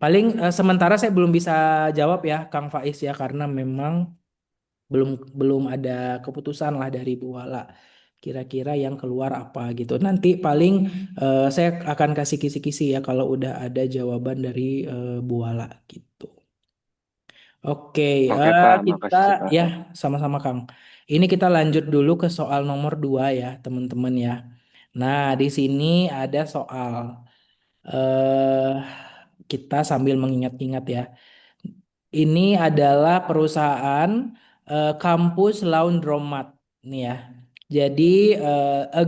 Paling sementara saya belum bisa jawab ya Kang Faiz ya karena memang belum belum ada keputusan lah dari Bu Wala. Kira-kira yang keluar apa gitu. Nanti paling saya akan kasih kisi-kisi ya kalau udah ada jawaban dari Bu Wala gitu. Oke, Oke Pak, kita makasih Pak. ya sama-sama Kang. Ini kita lanjut dulu ke soal nomor 2 ya teman-teman ya. Nah, di sini ada soal eh kita sambil mengingat-ingat ya. Ini adalah perusahaan kampus Laundromat nih ya. Jadi a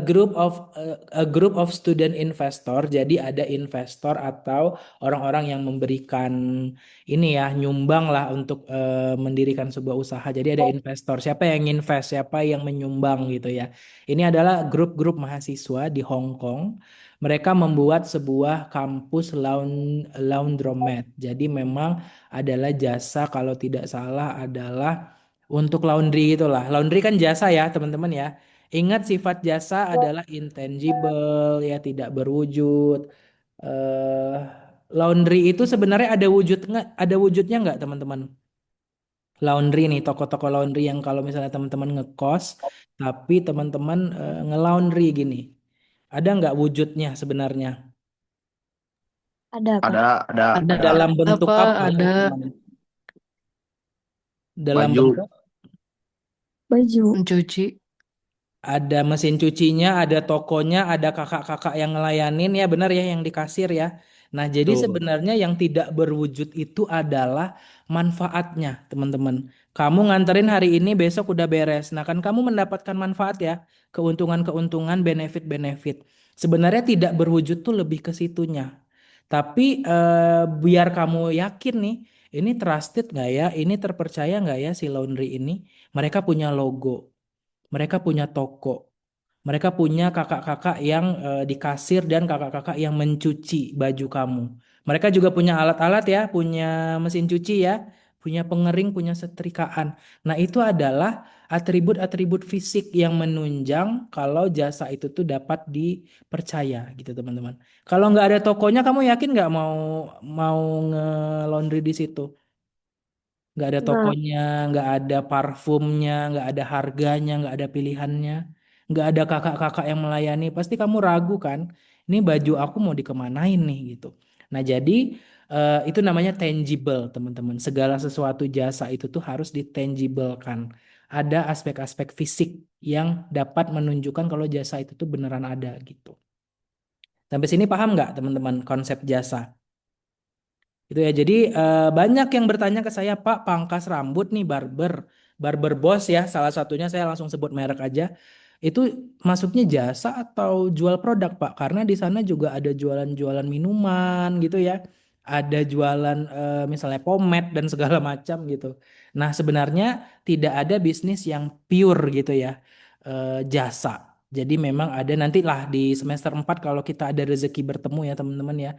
group of student investor. Jadi ada investor atau orang-orang yang memberikan ini ya nyumbang lah untuk mendirikan sebuah usaha. Jadi ada investor. Siapa yang invest, siapa yang menyumbang gitu ya. Ini adalah grup-grup mahasiswa di Hong Kong. Mereka membuat sebuah kampus laundromat. Jadi memang adalah jasa kalau tidak salah adalah untuk laundry itulah. Laundry kan jasa ya teman-teman ya. Ingat sifat jasa adalah intangible ya tidak berwujud. eh Laundry itu sebenarnya ada wujud nggak? Ada wujudnya nggak teman-teman? Laundry nih toko-toko laundry yang kalau misalnya teman-teman ngekos tapi teman-teman ngelaundry gini. Ada nggak wujudnya sebenarnya? Ada, Pak. Ada Dalam bentuk apa? apa Ada teman-teman? Dalam Baju. bentuk Baju. mencuci. ada mesin cucinya, ada tokonya, ada kakak-kakak yang ngelayanin ya benar ya yang di kasir ya. Nah, jadi Tuh. sebenarnya yang tidak berwujud itu adalah manfaatnya, teman-teman. Kamu nganterin hari ini, besok udah beres. Nah, kan kamu mendapatkan manfaat ya, keuntungan-keuntungan, benefit-benefit. Sebenarnya tidak berwujud tuh lebih ke situnya. Tapi biar kamu yakin nih, ini trusted nggak ya, ini terpercaya nggak ya si laundry ini, mereka punya logo. Mereka punya toko. Mereka punya kakak-kakak yang di kasir dan kakak-kakak yang mencuci baju kamu. Mereka juga punya alat-alat ya, punya mesin cuci ya, punya pengering, punya setrikaan. Nah, itu adalah atribut-atribut fisik yang menunjang kalau jasa itu tuh dapat dipercaya gitu, teman-teman. Kalau nggak ada tokonya, kamu yakin nggak mau mau nge-laundry di situ? Nggak ada Enggak. tokonya, nggak ada parfumnya, nggak ada harganya, nggak ada pilihannya, nggak ada kakak-kakak yang melayani. Pasti kamu ragu kan, ini baju aku mau dikemanain nih gitu. Nah jadi itu namanya tangible teman-teman. Segala sesuatu jasa itu tuh harus ditangiblekan. Ada aspek-aspek fisik yang dapat menunjukkan kalau jasa itu tuh beneran ada gitu. Sampai sini paham nggak teman-teman konsep jasa? Gitu ya. Jadi banyak yang bertanya ke saya, Pak, pangkas rambut nih barber boss ya, salah satunya saya langsung sebut merek aja. Itu masuknya jasa atau jual produk, Pak? Karena di sana juga ada jualan-jualan minuman gitu ya. Ada jualan misalnya pomade dan segala macam gitu. Nah, sebenarnya tidak ada bisnis yang pure gitu ya. Jasa. Jadi memang ada nantilah di semester 4 kalau kita ada rezeki bertemu ya teman-teman ya,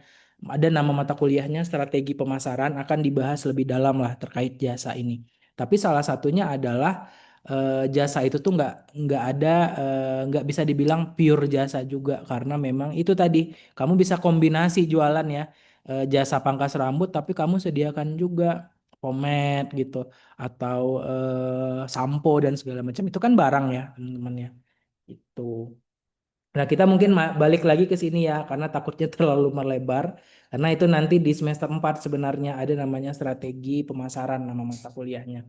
ada nama mata kuliahnya strategi pemasaran akan dibahas lebih dalam lah terkait jasa ini. Tapi salah satunya adalah jasa itu tuh nggak ada nggak bisa dibilang pure jasa juga karena memang itu tadi kamu bisa kombinasi jualan ya, jasa pangkas rambut tapi kamu sediakan juga pomade gitu atau sampo dan segala macam itu kan barang ya teman-teman ya itu. Nah, kita mungkin balik lagi ke sini ya, karena takutnya terlalu melebar. Karena itu nanti di semester 4 sebenarnya ada namanya strategi pemasaran nama mata kuliahnya.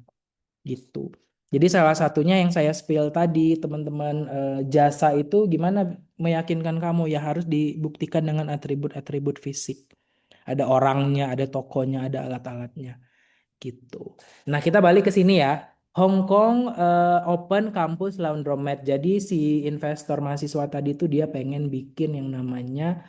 gitu. Jadi salah satunya yang saya spill tadi, teman-teman, jasa itu gimana meyakinkan kamu ya harus dibuktikan dengan atribut-atribut fisik. Ada orangnya, ada tokonya, ada alat-alatnya gitu. Nah, kita balik ke sini ya. Hong Kong open kampus laundromat. Jadi si investor mahasiswa tadi itu dia pengen bikin yang namanya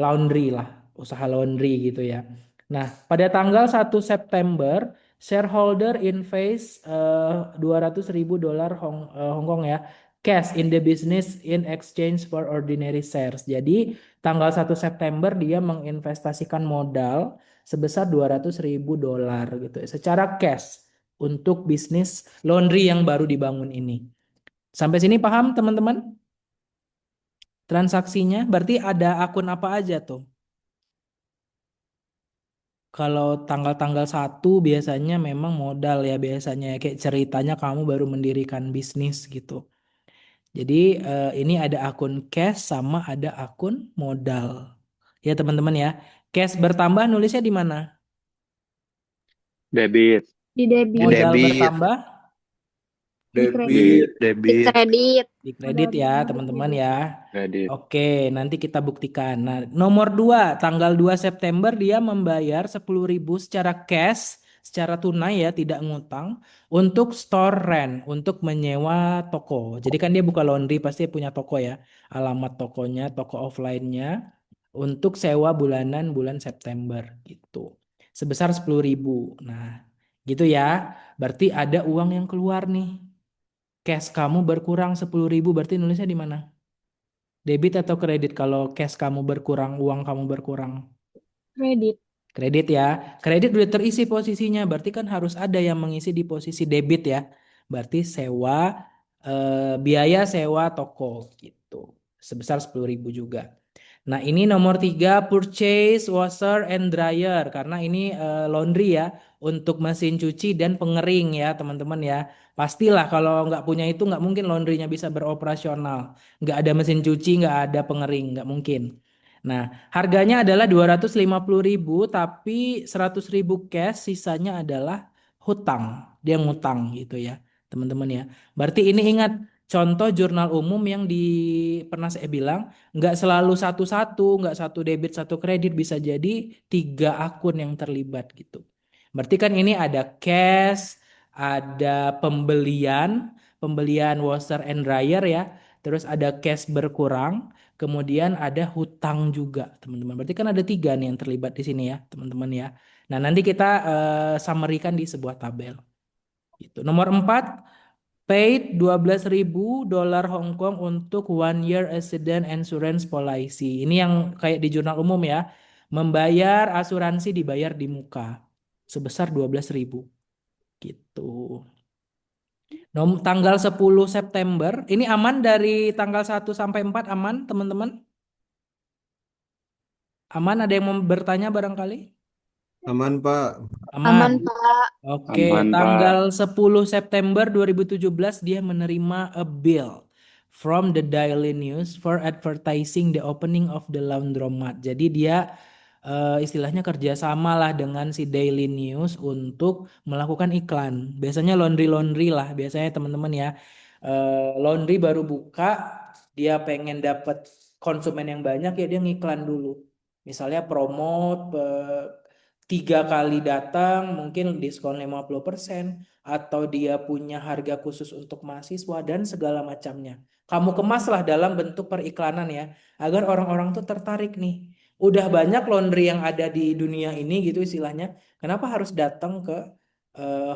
laundry lah, usaha laundry gitu ya. Nah, pada tanggal 1 September shareholder invest 200 ribu dolar Hong Kong ya cash in the business in exchange for ordinary shares. Jadi tanggal 1 September dia menginvestasikan modal sebesar 200 ribu dolar gitu ya, secara cash untuk bisnis laundry yang baru dibangun ini. Sampai sini paham teman-teman? Transaksinya berarti ada akun apa aja tuh? Kalau tanggal-tanggal 1 biasanya memang modal ya biasanya ya. Kayak ceritanya kamu baru mendirikan bisnis gitu. Jadi ini ada akun cash sama ada akun modal. Ya teman-teman ya. Cash bertambah nulisnya di mana? Debit. Di debit, Modal Debit. bertambah di Debit. kredit, di Debit. kredit. di kredit Modal ya bertambah di teman-teman kredit. ya. Kredit. Oke, nanti kita buktikan. Nah, nomor 2, tanggal 2 September dia membayar 10.000 secara cash, secara tunai ya, tidak ngutang, untuk store rent, untuk menyewa toko. Jadi kan dia buka laundry, pasti punya toko ya, alamat tokonya, toko offline-nya, untuk sewa bulanan bulan September gitu. Sebesar 10.000. Nah, gitu ya. Berarti ada uang yang keluar nih. Cash kamu berkurang 10.000, berarti nulisnya di mana? Debit atau kredit kalau cash kamu berkurang, uang kamu berkurang? Kredit. Kredit ya. Kredit udah terisi posisinya, berarti kan harus ada yang mengisi di posisi debit ya. Berarti sewa, biaya sewa toko gitu. Sebesar 10.000 juga. Nah ini nomor 3, purchase washer and dryer. Karena ini laundry ya. Untuk mesin cuci dan pengering ya teman-teman ya. Pastilah kalau nggak punya itu nggak mungkin laundrynya bisa beroperasional. Nggak ada mesin cuci, nggak ada pengering, nggak mungkin. Nah, harganya adalah 250.000 tapi 100.000 cash, sisanya adalah hutang. Dia ngutang gitu ya, teman-teman ya. Berarti ini ingat contoh jurnal umum yang pernah saya bilang, nggak selalu satu-satu, nggak satu debit satu kredit, bisa jadi 3 akun yang terlibat gitu. Berarti kan ini ada cash, ada pembelian washer and dryer ya, terus ada cash berkurang. Kemudian ada hutang juga, teman-teman. Berarti kan ada 3 nih yang terlibat di sini ya, teman-teman ya. Nah, nanti kita summary-kan di sebuah tabel. Gitu. Nomor 4, paid 12.000 dolar Hong Kong untuk 1 year accident insurance policy. Ini yang kayak di jurnal umum ya. Membayar asuransi dibayar di muka. Sebesar 12.000. Gitu. Tanggal 10 September. Ini aman dari tanggal 1 sampai 4 aman, teman-teman? Aman, ada yang mau bertanya barangkali? Aman, Pak. Aman, Aman. Pak. Oke, Aman, Pak. tanggal 10 September 2017 dia menerima a bill from the Daily News for advertising the opening of the laundromat. Jadi dia istilahnya kerjasama lah dengan si Daily News untuk melakukan iklan. Biasanya laundry-laundry lah, biasanya teman-teman ya. Laundry baru buka, dia pengen dapat konsumen yang banyak ya dia ngiklan dulu. Misalnya promote 3 kali datang mungkin diskon 50% atau dia punya harga khusus untuk mahasiswa dan segala macamnya. Kamu kemaslah dalam bentuk periklanan ya, agar orang-orang tuh tertarik nih. Udah banyak laundry yang ada di dunia ini gitu istilahnya. Kenapa harus datang ke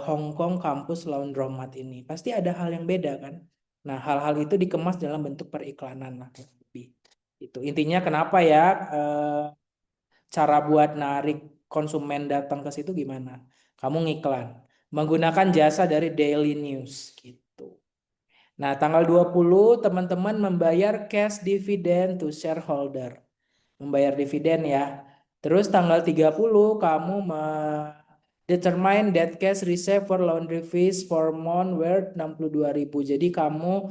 Hong Kong kampus laundromat ini? Pasti ada hal yang beda kan. Nah, hal-hal itu dikemas dalam bentuk periklanan lah kurang lebih. Itu intinya kenapa ya cara buat narik konsumen datang ke situ gimana? Kamu ngiklan menggunakan jasa dari Daily News gitu. Nah, tanggal 20 teman-teman membayar cash dividend to shareholder. Membayar dividen ya. Terus tanggal 30 kamu determine that cash reserve for laundry fees for month worth 62.000. Jadi kamu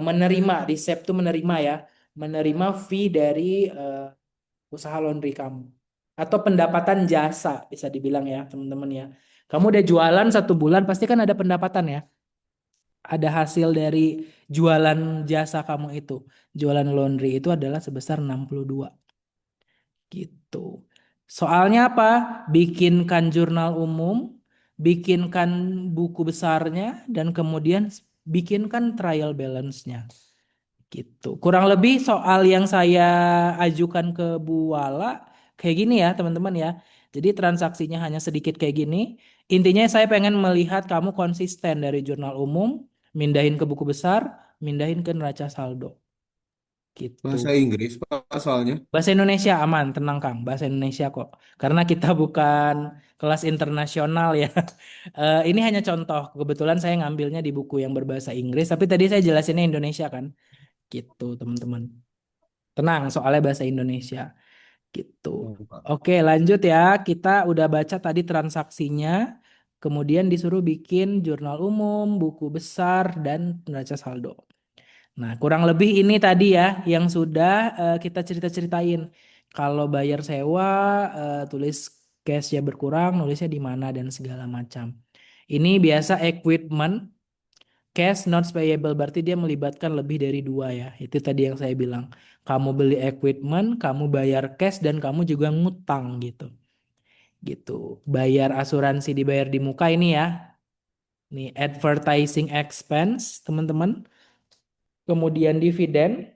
menerima, receipt itu menerima ya, menerima fee dari usaha laundry kamu atau pendapatan jasa bisa dibilang ya teman-teman ya. Kamu udah jualan 1 bulan, pasti kan ada pendapatan ya. Ada hasil dari jualan jasa kamu itu. Jualan laundry itu adalah sebesar 62 gitu. Soalnya apa? Bikinkan jurnal umum, bikinkan buku besarnya, dan kemudian bikinkan trial balance-nya. Gitu. Kurang lebih soal yang saya ajukan ke Bu Wala kayak gini ya, teman-teman ya. Jadi transaksinya hanya sedikit kayak gini. Intinya saya pengen melihat kamu konsisten dari jurnal umum, mindahin ke buku besar, mindahin ke neraca saldo. Gitu. Bahasa Inggris Pak soalnya. Bahasa Indonesia aman, tenang Kang. Bahasa Indonesia kok. Karena kita bukan kelas internasional ya. Ini hanya contoh. Kebetulan saya ngambilnya di buku yang berbahasa Inggris, tapi tadi saya jelasinnya Indonesia kan. Gitu, teman-teman. Tenang, soalnya bahasa Indonesia. Gitu. Oh, Pak. Oke, lanjut ya. Kita udah baca tadi transaksinya. Kemudian disuruh bikin jurnal umum, buku besar, dan neraca saldo. Nah, kurang lebih ini tadi ya yang sudah kita cerita-ceritain. Kalau bayar sewa, tulis cashnya berkurang, nulisnya di mana dan segala macam. Ini biasa equipment, cash not payable, berarti dia melibatkan lebih dari dua ya. Itu tadi yang saya bilang. Kamu beli equipment, kamu bayar cash, dan kamu juga ngutang gitu. Gitu. Bayar asuransi dibayar di muka ini ya. Nih, advertising expense, teman-teman. Kemudian dividen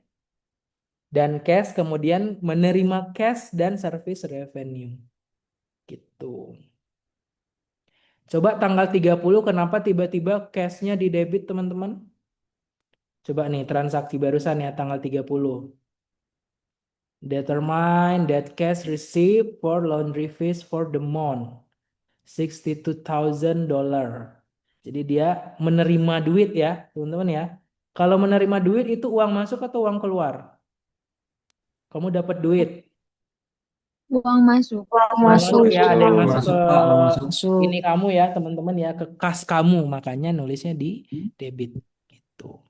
dan cash, kemudian menerima cash dan service revenue. Gitu. Coba tanggal 30 kenapa tiba-tiba cashnya di debit teman-teman? Coba nih transaksi barusan ya tanggal 30. Determine that cash received for laundry fees for the month. $62,000. Jadi dia menerima duit ya teman-teman ya. Kalau menerima duit itu uang masuk atau uang keluar? Kamu dapat duit. Uang masuk. Uang masuk ya, ada yang Uang masuk ke masuk Pak, uang masuk. ini kamu ya, teman-teman ya, ke kas kamu, makanya nulisnya di debit gitu.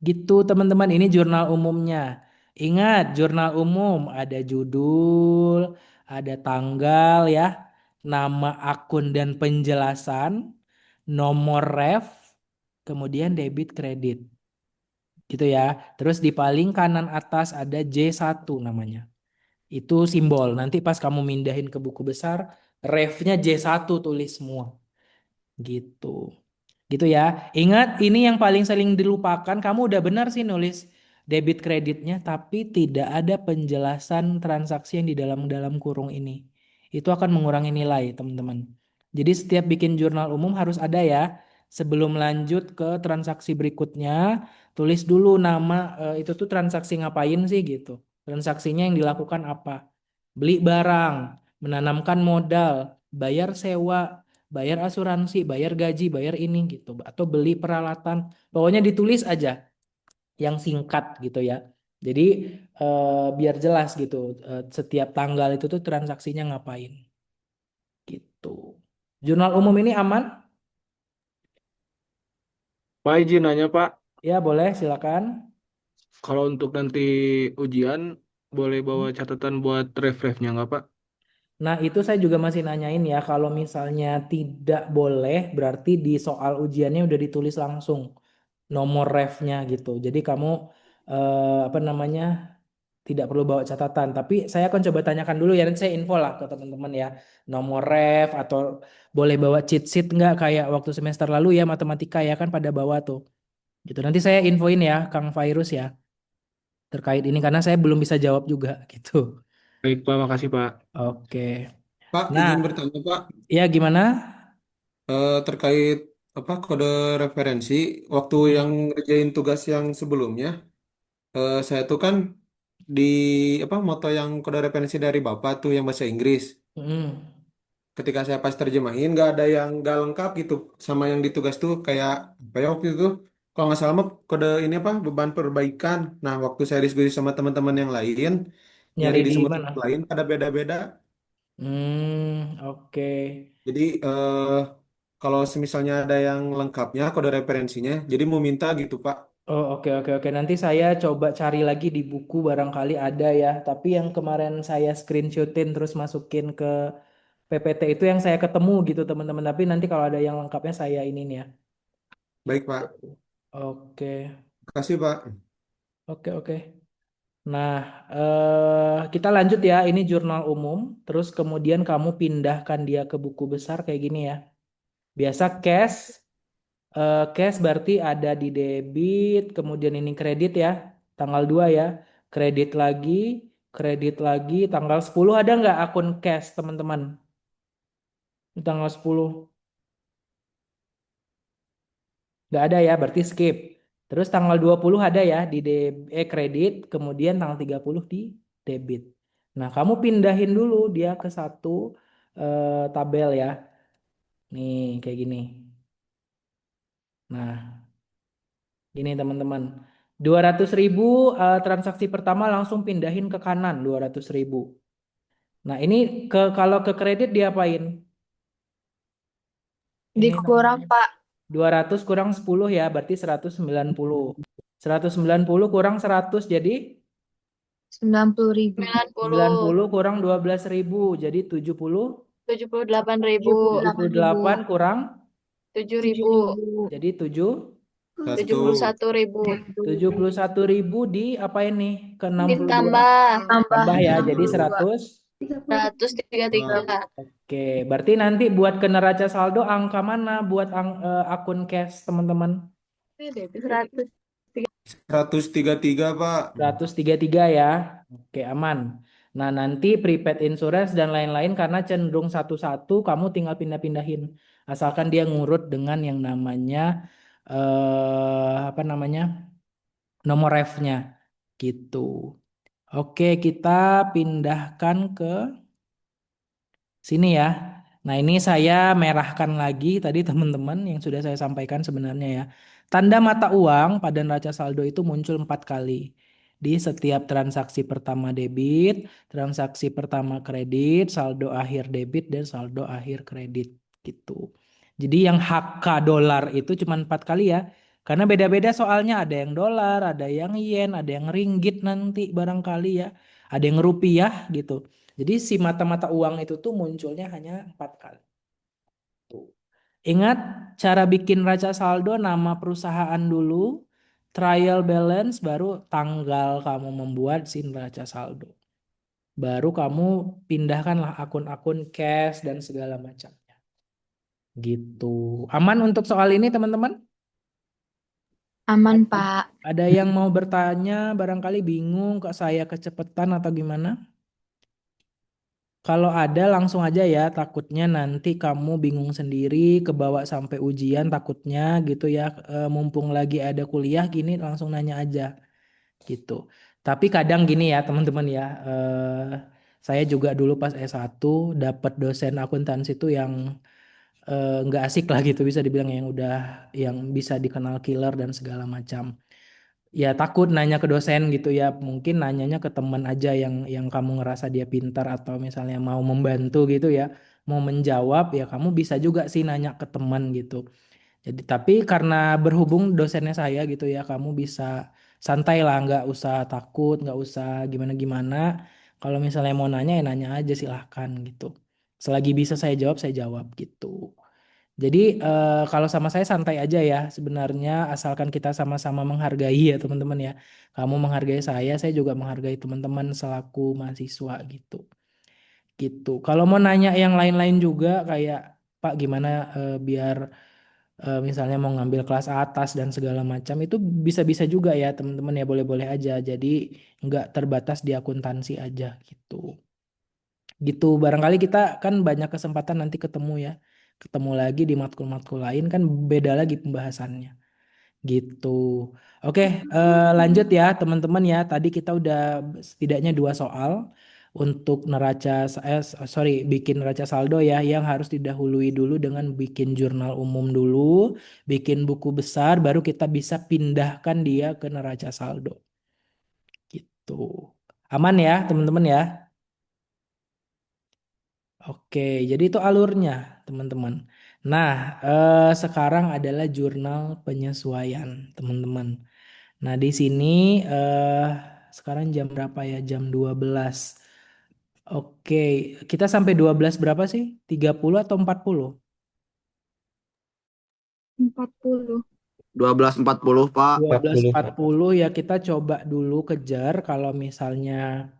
Gitu teman-teman, ini jurnal umumnya. Ingat, jurnal umum ada judul, ada tanggal ya, nama akun dan penjelasan, nomor ref, kemudian debit kredit. Gitu ya. Terus di paling kanan atas ada J1 namanya. Itu simbol. Nanti pas kamu mindahin ke buku besar, refnya J1 tulis semua. Gitu. Gitu ya. Ingat, ini yang paling sering dilupakan. Kamu udah benar sih nulis debit kreditnya, tapi tidak ada penjelasan transaksi yang di dalam kurung ini. Itu akan mengurangi nilai, teman-teman. Jadi setiap bikin jurnal umum harus ada ya. Sebelum lanjut ke transaksi berikutnya, tulis dulu nama itu tuh transaksi ngapain sih gitu. Transaksinya yang dilakukan apa? Beli barang, menanamkan modal, bayar sewa, bayar asuransi, bayar gaji, bayar ini gitu, atau beli peralatan. Pokoknya ditulis aja yang singkat gitu ya. Jadi biar jelas gitu setiap tanggal itu tuh transaksinya ngapain gitu. Jurnal umum ini aman? Pak izin nanya Pak, Ya boleh silakan. kalau untuk nanti ujian boleh bawa catatan buat ref-refnya nggak Pak? Nah, itu saya juga masih nanyain ya, kalau misalnya tidak boleh, berarti di soal ujiannya udah ditulis langsung nomor refnya gitu. Jadi kamu apa namanya tidak perlu bawa catatan. Tapi saya akan coba tanyakan dulu ya, nanti saya info lah ke teman-teman ya, nomor ref atau boleh bawa cheat sheet nggak kayak waktu semester lalu ya matematika ya kan pada bawa tuh. Gitu. Nanti saya infoin ya, Kang Virus ya terkait ini karena saya belum bisa jawab juga gitu. Baik Pak, makasih Pak. Oke. Pak, Nah, izin bertanya Pak. ya gimana? Terkait apa kode referensi waktu yang Hmm. ngerjain tugas yang sebelumnya, saya tuh kan di apa moto yang kode referensi dari Bapak tuh yang bahasa Inggris. Hmm. Ketika saya pas terjemahin nggak ada yang nggak lengkap gitu sama yang di tugas tuh kayak apa ya waktu itu kalau nggak salah mah kode ini apa beban perbaikan. Nah, waktu saya diskusi sama teman-teman yang lain nyari Nyari di di mana? semut-semut lain ada beda-beda. Oke. Jadi kalau semisalnya ada yang lengkapnya kode referensinya, jadi mau minta gitu Pak. Oh, oke, oke, oke. Nanti saya coba cari lagi di buku barangkali ada ya. Tapi yang kemarin saya screenshotin terus masukin ke PPT itu yang saya ketemu gitu teman-teman. Tapi nanti kalau ada yang lengkapnya saya ini nih ya. Baik, Pak. Oke, Terima kasih, Pak. oke. Nah, kita lanjut ya. Ini jurnal umum. Terus kemudian kamu pindahkan dia ke buku besar kayak gini ya. Biasa cash berarti ada di debit, kemudian ini kredit ya. Tanggal 2 ya. Kredit lagi, tanggal 10 ada nggak akun cash teman-teman? Tanggal 10. Nggak ada ya, berarti skip. Terus tanggal 20 ada ya di kredit, kemudian tanggal 30 di debit. Nah, kamu pindahin dulu dia ke satu tabel ya. Nih, kayak gini. Nah, gini teman-teman. 200.000 transaksi pertama langsung pindahin ke kanan 200.000. Nah, ini kalau ke kredit diapain? Ini Dikurang, teman-teman. Pak. 200 kurang 10 ya, berarti 190. 190 kurang 100 jadi 90.000. 90 kurang 12.000 jadi 70. 78.000. 78 kurang 7.000. jadi 7. Satu. 71.000. 71.000 di apa ini? Ke 62. Ditambah Tambah ya, jadi 100. 133. Oke, berarti nanti buat ke neraca saldo angka mana buat akun cash teman-teman? 100. 133, Pak. 133 ya. Oke, aman. Nah, nanti prepaid insurance dan lain-lain karena cenderung satu-satu kamu tinggal pindah-pindahin. Asalkan dia ngurut dengan yang namanya apa namanya? Nomor refnya gitu. Oke, kita pindahkan ke sini ya. Nah, ini saya merahkan lagi tadi teman-teman yang sudah saya sampaikan sebenarnya ya. Tanda mata uang pada neraca saldo itu muncul 4 kali. Di setiap transaksi pertama debit, transaksi pertama kredit, saldo akhir debit, dan saldo akhir kredit gitu. Jadi yang HK dolar itu cuma 4 kali ya. Karena beda-beda soalnya ada yang dolar, ada yang yen, ada yang ringgit nanti barangkali ya. Ada yang rupiah gitu. Jadi si mata-mata uang itu tuh munculnya hanya 4 kali. Tuh. Ingat cara bikin raca saldo, nama perusahaan dulu, trial balance, baru tanggal kamu membuat si neraca saldo. Baru kamu pindahkanlah akun-akun cash dan segala macamnya. Gitu. Aman untuk soal ini teman-teman? Aman, Pak. Ada yang mau bertanya, barangkali bingung kok saya kecepatan atau gimana? Kalau ada langsung aja ya, takutnya nanti kamu bingung sendiri, kebawa sampai ujian takutnya gitu ya. Mumpung lagi ada kuliah gini langsung nanya aja gitu. Tapi kadang gini ya teman-teman ya, saya juga dulu pas S1 dapat dosen akuntansi itu yang nggak asik lah gitu bisa dibilang yang udah yang bisa dikenal killer dan segala macam. Ya takut nanya ke dosen gitu ya, mungkin nanyanya ke teman aja yang kamu ngerasa dia pintar atau misalnya mau membantu gitu ya, mau menjawab ya kamu bisa juga sih nanya ke teman gitu. Jadi tapi karena berhubung dosennya saya gitu ya, kamu bisa santai lah, nggak usah takut, nggak usah gimana-gimana. Kalau misalnya mau nanya ya nanya aja silahkan gitu. Selagi bisa saya jawab gitu. Jadi kalau sama saya santai aja ya sebenarnya asalkan kita sama-sama menghargai ya teman-teman ya. Kamu menghargai saya juga menghargai teman-teman selaku mahasiswa gitu. Gitu. Kalau mau nanya yang lain-lain juga kayak Pak gimana biar misalnya mau ngambil kelas atas dan segala macam itu bisa-bisa juga ya teman-teman ya boleh-boleh aja. Jadi nggak terbatas di akuntansi aja gitu. Gitu barangkali kita kan banyak kesempatan nanti ketemu ya. Ketemu lagi di matkul-matkul lain kan beda lagi pembahasannya. Gitu. Oke, lanjut ya teman-teman ya. Tadi kita udah setidaknya 2 soal untuk sorry, bikin neraca saldo ya yang harus didahului dulu dengan bikin jurnal umum dulu, bikin buku besar, baru kita bisa pindahkan dia ke neraca saldo. Gitu. Aman ya teman-teman ya. Oke, jadi itu alurnya teman-teman. Nah, sekarang adalah jurnal penyesuaian teman-teman. Nah, di sini sekarang jam berapa ya? Jam 12. Oke, kita sampai 12 berapa sih? 30 atau 40? 40. 12.40 Pak. 40. 12.40 ya, kita coba dulu kejar. Kalau misalnya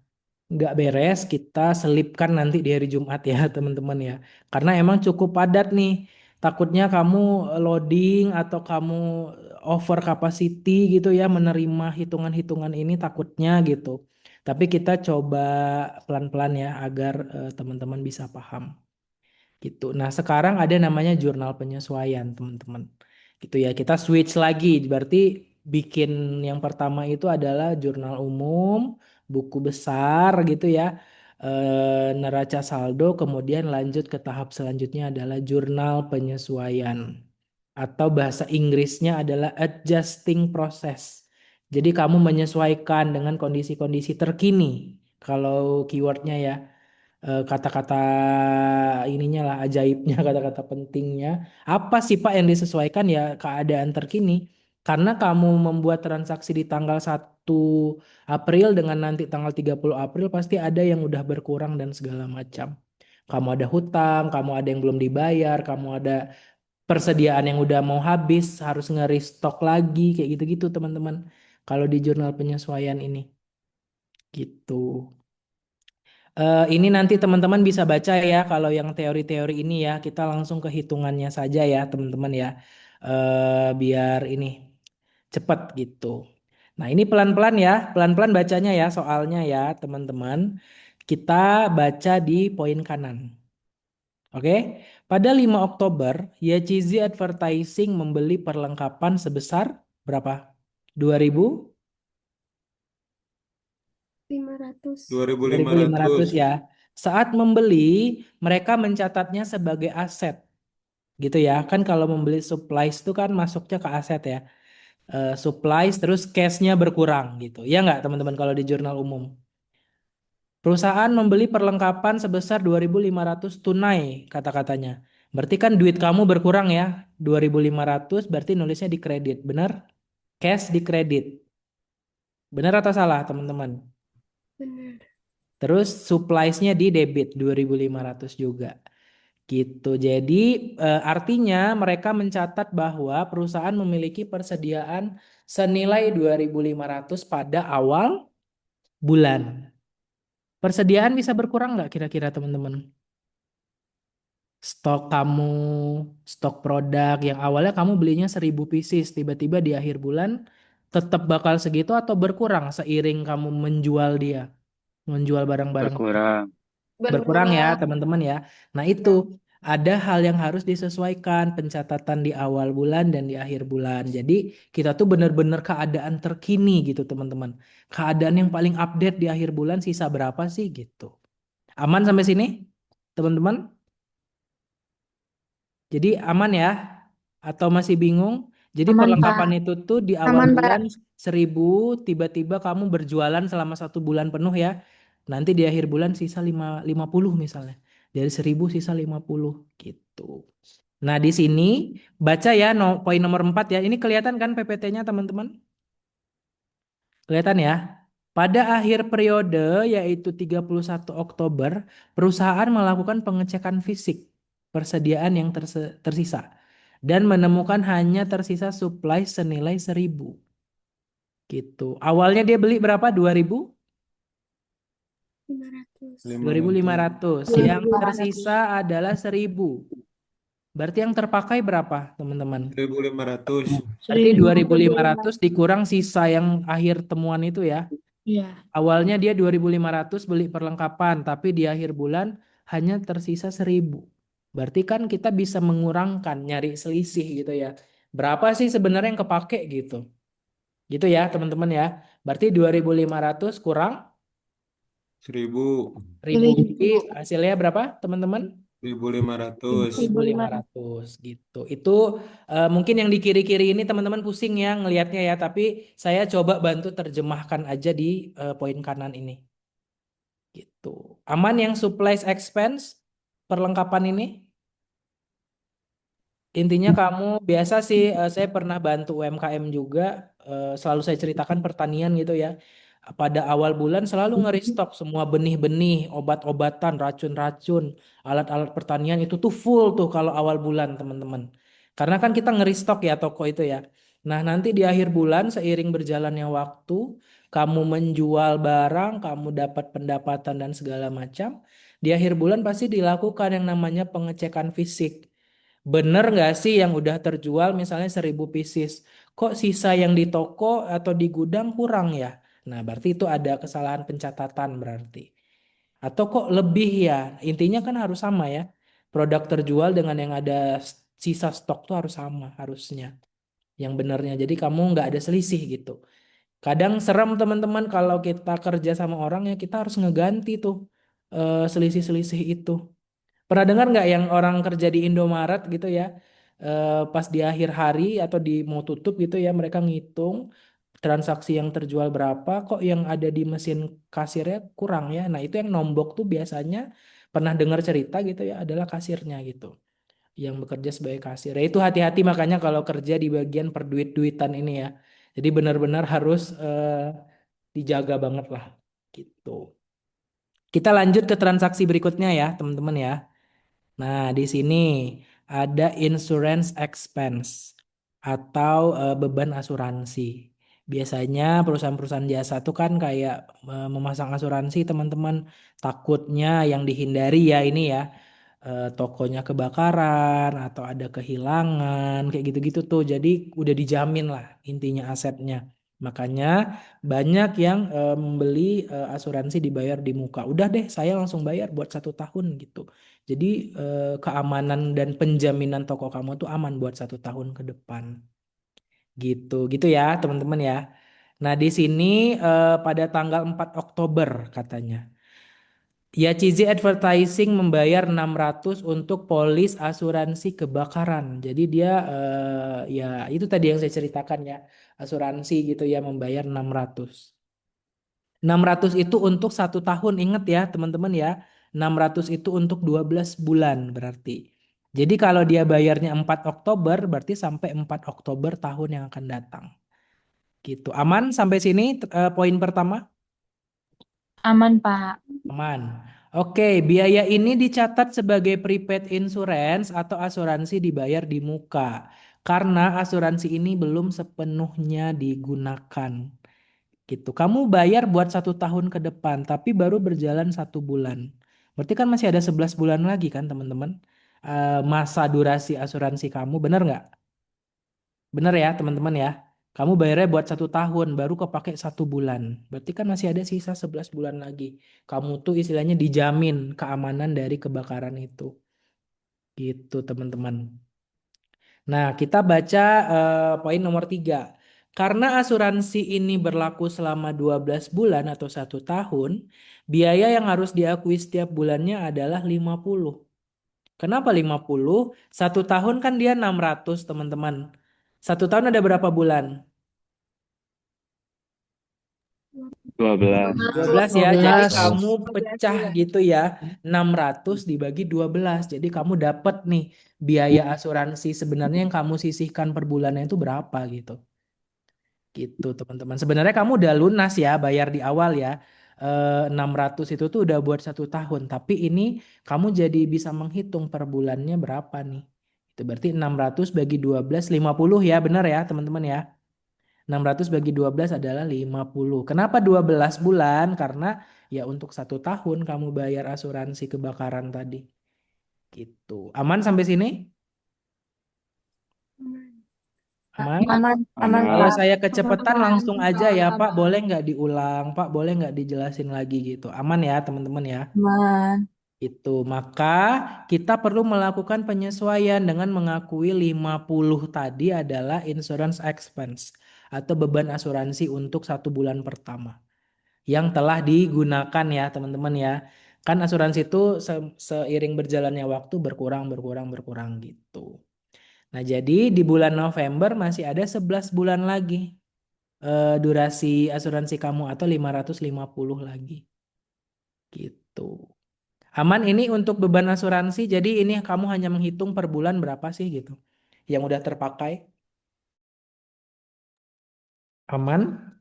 nggak beres, kita selipkan nanti di hari Jumat ya teman-teman ya. Karena emang cukup padat nih. Takutnya kamu loading atau kamu over capacity gitu ya menerima hitungan-hitungan ini takutnya gitu. Tapi kita coba pelan-pelan ya agar teman-teman bisa paham gitu. Nah, sekarang ada namanya jurnal penyesuaian, teman-teman. Gitu ya. Kita switch lagi. Berarti bikin yang pertama itu adalah jurnal umum, buku besar gitu ya. Neraca saldo, kemudian lanjut ke tahap selanjutnya adalah jurnal penyesuaian. Atau bahasa Inggrisnya adalah adjusting process. Jadi kamu menyesuaikan dengan kondisi-kondisi terkini. Kalau keywordnya ya kata-kata ininya lah ajaibnya kata-kata pentingnya apa sih Pak yang disesuaikan ya keadaan terkini karena kamu membuat transaksi di tanggal 1 April dengan nanti tanggal 30 April pasti ada yang udah berkurang dan segala macam kamu ada hutang kamu ada yang belum dibayar kamu ada persediaan yang udah mau habis harus nge-restock lagi kayak gitu-gitu teman-teman kalau di jurnal penyesuaian ini gitu. Ini nanti teman-teman bisa baca ya kalau yang teori-teori ini ya kita langsung ke hitungannya saja ya teman-teman ya biar ini cepat gitu. Nah ini pelan-pelan ya pelan-pelan bacanya ya soalnya ya teman-teman kita baca di poin kanan. Oke, pada 5 Oktober YCZ Advertising membeli perlengkapan sebesar berapa? 2000? 500. 2.500 2.500. ya. Saat membeli, mereka mencatatnya sebagai aset. Gitu ya. Kan kalau membeli supplies itu kan masuknya ke aset ya. Supplies terus cashnya berkurang gitu. Ya nggak teman-teman kalau di jurnal umum. Perusahaan membeli perlengkapan sebesar 2.500 tunai kata-katanya. Berarti kan duit kamu berkurang ya. 2.500 berarti nulisnya di kredit. Benar? Cash di kredit. Benar atau salah teman-teman? Benar. Terus supplies-nya di debit 2.500 juga. Gitu. Jadi artinya mereka mencatat bahwa perusahaan memiliki persediaan senilai 2.500 pada awal bulan. Persediaan bisa berkurang nggak kira-kira teman-teman? Stok kamu, stok produk yang awalnya kamu belinya 1.000 pieces, tiba-tiba di akhir bulan tetap bakal segitu atau berkurang seiring kamu menjual dia, menjual barang-barang Berkurang. berkurang ya Berkurang. teman-teman ya. Nah itu ada hal yang harus disesuaikan pencatatan di awal bulan dan di akhir bulan. Jadi kita tuh benar-benar keadaan terkini gitu teman-teman. Keadaan yang paling update di akhir bulan sisa berapa sih gitu. Aman sampai sini teman-teman? Jadi aman ya? Atau masih bingung? Jadi Aman, perlengkapan Pak. itu tuh di awal Aman, Pak. bulan 1.000, tiba-tiba kamu berjualan selama 1 bulan penuh ya. Nanti di akhir bulan sisa 50 misalnya. Dari 1.000 sisa 50 gitu. Nah di sini baca ya poin nomor 4 ya. Ini kelihatan kan PPT-nya teman-teman? Kelihatan ya? Pada akhir periode yaitu 31 Oktober, perusahaan melakukan pengecekan fisik persediaan yang tersisa dan menemukan hanya tersisa supply senilai 1.000 gitu. Awalnya dia beli berapa? 2.000? 500. 2.500. Yang tersisa adalah 1.000. Berarti yang terpakai berapa, teman-teman? 1.500. Berarti 2.500 dikurang sisa yang akhir temuan itu ya. Iya. Awalnya dia 2.500 beli perlengkapan, tapi di akhir bulan hanya tersisa 1.000. Berarti kan kita bisa mengurangkan, nyari selisih gitu ya. Berapa sih sebenarnya yang kepake gitu. Gitu ya teman-teman ya. Berarti 2.500 kurang 1.000. 1.000. Jadi hasilnya berapa teman-teman? 1.500. 1.500 gitu. Itu mungkin yang di kiri-kiri ini teman-teman pusing ya ngelihatnya ya, tapi saya coba bantu terjemahkan aja di poin kanan ini. Gitu. Aman yang supplies expense perlengkapan ini? Intinya kamu biasa sih saya pernah bantu UMKM juga selalu saya ceritakan pertanian gitu ya. Pada awal bulan selalu nge-restock semua benih-benih, obat-obatan, racun-racun, alat-alat pertanian itu tuh full tuh kalau awal bulan teman-teman. Karena kan kita nge-restock ya toko itu ya. Nah nanti di akhir bulan seiring berjalannya waktu, kamu menjual barang, kamu dapat pendapatan dan segala macam. Di akhir bulan pasti dilakukan yang namanya pengecekan fisik. Bener nggak sih yang udah terjual misalnya 1.000 pieces? Kok sisa yang di toko atau di gudang kurang ya? Nah, berarti itu ada kesalahan pencatatan berarti. Atau kok lebih ya? Intinya kan harus sama ya. Produk terjual dengan yang ada sisa stok tuh harus sama harusnya. Yang benernya. Jadi kamu nggak ada selisih gitu. Kadang serem teman-teman kalau kita kerja sama orang ya kita harus ngeganti tuh selisih-selisih itu. Pernah dengar nggak yang orang kerja di Indomaret gitu ya, pas di akhir hari atau di mau tutup gitu ya, mereka ngitung transaksi yang terjual berapa, kok yang ada di mesin kasirnya kurang ya. Nah itu yang nombok tuh biasanya pernah dengar cerita gitu ya, adalah kasirnya gitu, yang bekerja sebagai kasir. Ya itu hati-hati makanya kalau kerja di bagian perduit-duitan ini ya. Jadi benar-benar harus dijaga banget lah gitu. Kita lanjut ke transaksi berikutnya ya teman-teman ya. Nah, di sini ada insurance expense atau beban asuransi. Biasanya perusahaan-perusahaan jasa tuh kan kayak memasang asuransi teman-teman. Takutnya yang dihindari ya ini ya, tokonya kebakaran atau ada kehilangan kayak gitu-gitu tuh. Jadi udah dijamin lah intinya asetnya. Makanya banyak yang membeli asuransi dibayar di muka. Udah deh, saya langsung bayar buat 1 tahun gitu. Jadi keamanan dan penjaminan toko kamu tuh aman buat 1 tahun ke depan. Gitu, gitu ya teman-teman ya. Nah di sini pada tanggal 4 Oktober katanya. Yachizi Advertising membayar 600 untuk polis asuransi kebakaran. Jadi dia ya itu tadi yang saya ceritakan ya. Asuransi gitu ya membayar 600. 600 itu untuk 1 tahun, ingat ya teman-teman ya. 600 itu untuk 12 bulan berarti. Jadi kalau dia bayarnya 4 Oktober, berarti sampai 4 Oktober tahun yang akan datang. Gitu. Aman sampai sini poin pertama? Aman, Pak. Aman. Oke, biaya ini dicatat sebagai prepaid insurance atau asuransi dibayar di muka. Karena asuransi ini belum sepenuhnya digunakan. Gitu. Kamu bayar buat 1 tahun ke depan, tapi baru berjalan 1 bulan. Berarti kan masih ada 11 bulan lagi kan teman-teman? Masa durasi asuransi kamu, bener nggak? Bener ya teman-teman ya? Kamu bayarnya buat 1 tahun, baru kepake 1 bulan. Berarti kan masih ada sisa 11 bulan lagi. Kamu tuh istilahnya dijamin keamanan dari kebakaran itu. Gitu teman-teman. Nah, kita baca poin nomor 3. Karena asuransi ini berlaku selama 12 bulan atau 1 tahun, biaya yang harus diakui setiap bulannya adalah 50. Kenapa 50? 1 tahun kan dia 600, teman-teman. 1 tahun ada berapa bulan? 12. 12 ya. Jadi 12. kamu pecah gitu ya. 600 dibagi 12. Jadi kamu dapat nih biaya asuransi sebenarnya yang kamu sisihkan per bulannya itu berapa gitu. Gitu teman-teman. Sebenarnya kamu udah lunas ya bayar di awal ya. 600 itu tuh udah buat 1 tahun. Tapi ini kamu jadi bisa menghitung per bulannya berapa nih. Itu berarti 600 bagi 12, 50 ya benar ya teman-teman ya. 600 bagi 12 adalah 50. Kenapa 12 bulan? Karena ya untuk 1 tahun kamu bayar asuransi kebakaran tadi. Gitu. Aman sampai sini? Aman? Aman, aman, Aman. Kalau Pak. saya kecepatan Aman, langsung aja ya Pak. Pak, boleh nggak diulang? Pak, boleh nggak dijelasin lagi gitu? Aman ya teman-teman ya? Aman. Itu. Maka kita perlu melakukan penyesuaian dengan mengakui 50 tadi adalah insurance expense atau beban asuransi untuk 1 bulan pertama yang telah digunakan ya teman-teman ya. Kan asuransi itu seiring berjalannya waktu berkurang gitu. Nah, jadi di bulan November masih ada 11 bulan lagi durasi asuransi kamu atau 550 lagi. Gitu. Aman ini untuk beban asuransi. Jadi ini kamu hanya menghitung per bulan berapa sih gitu yang udah terpakai. Aman?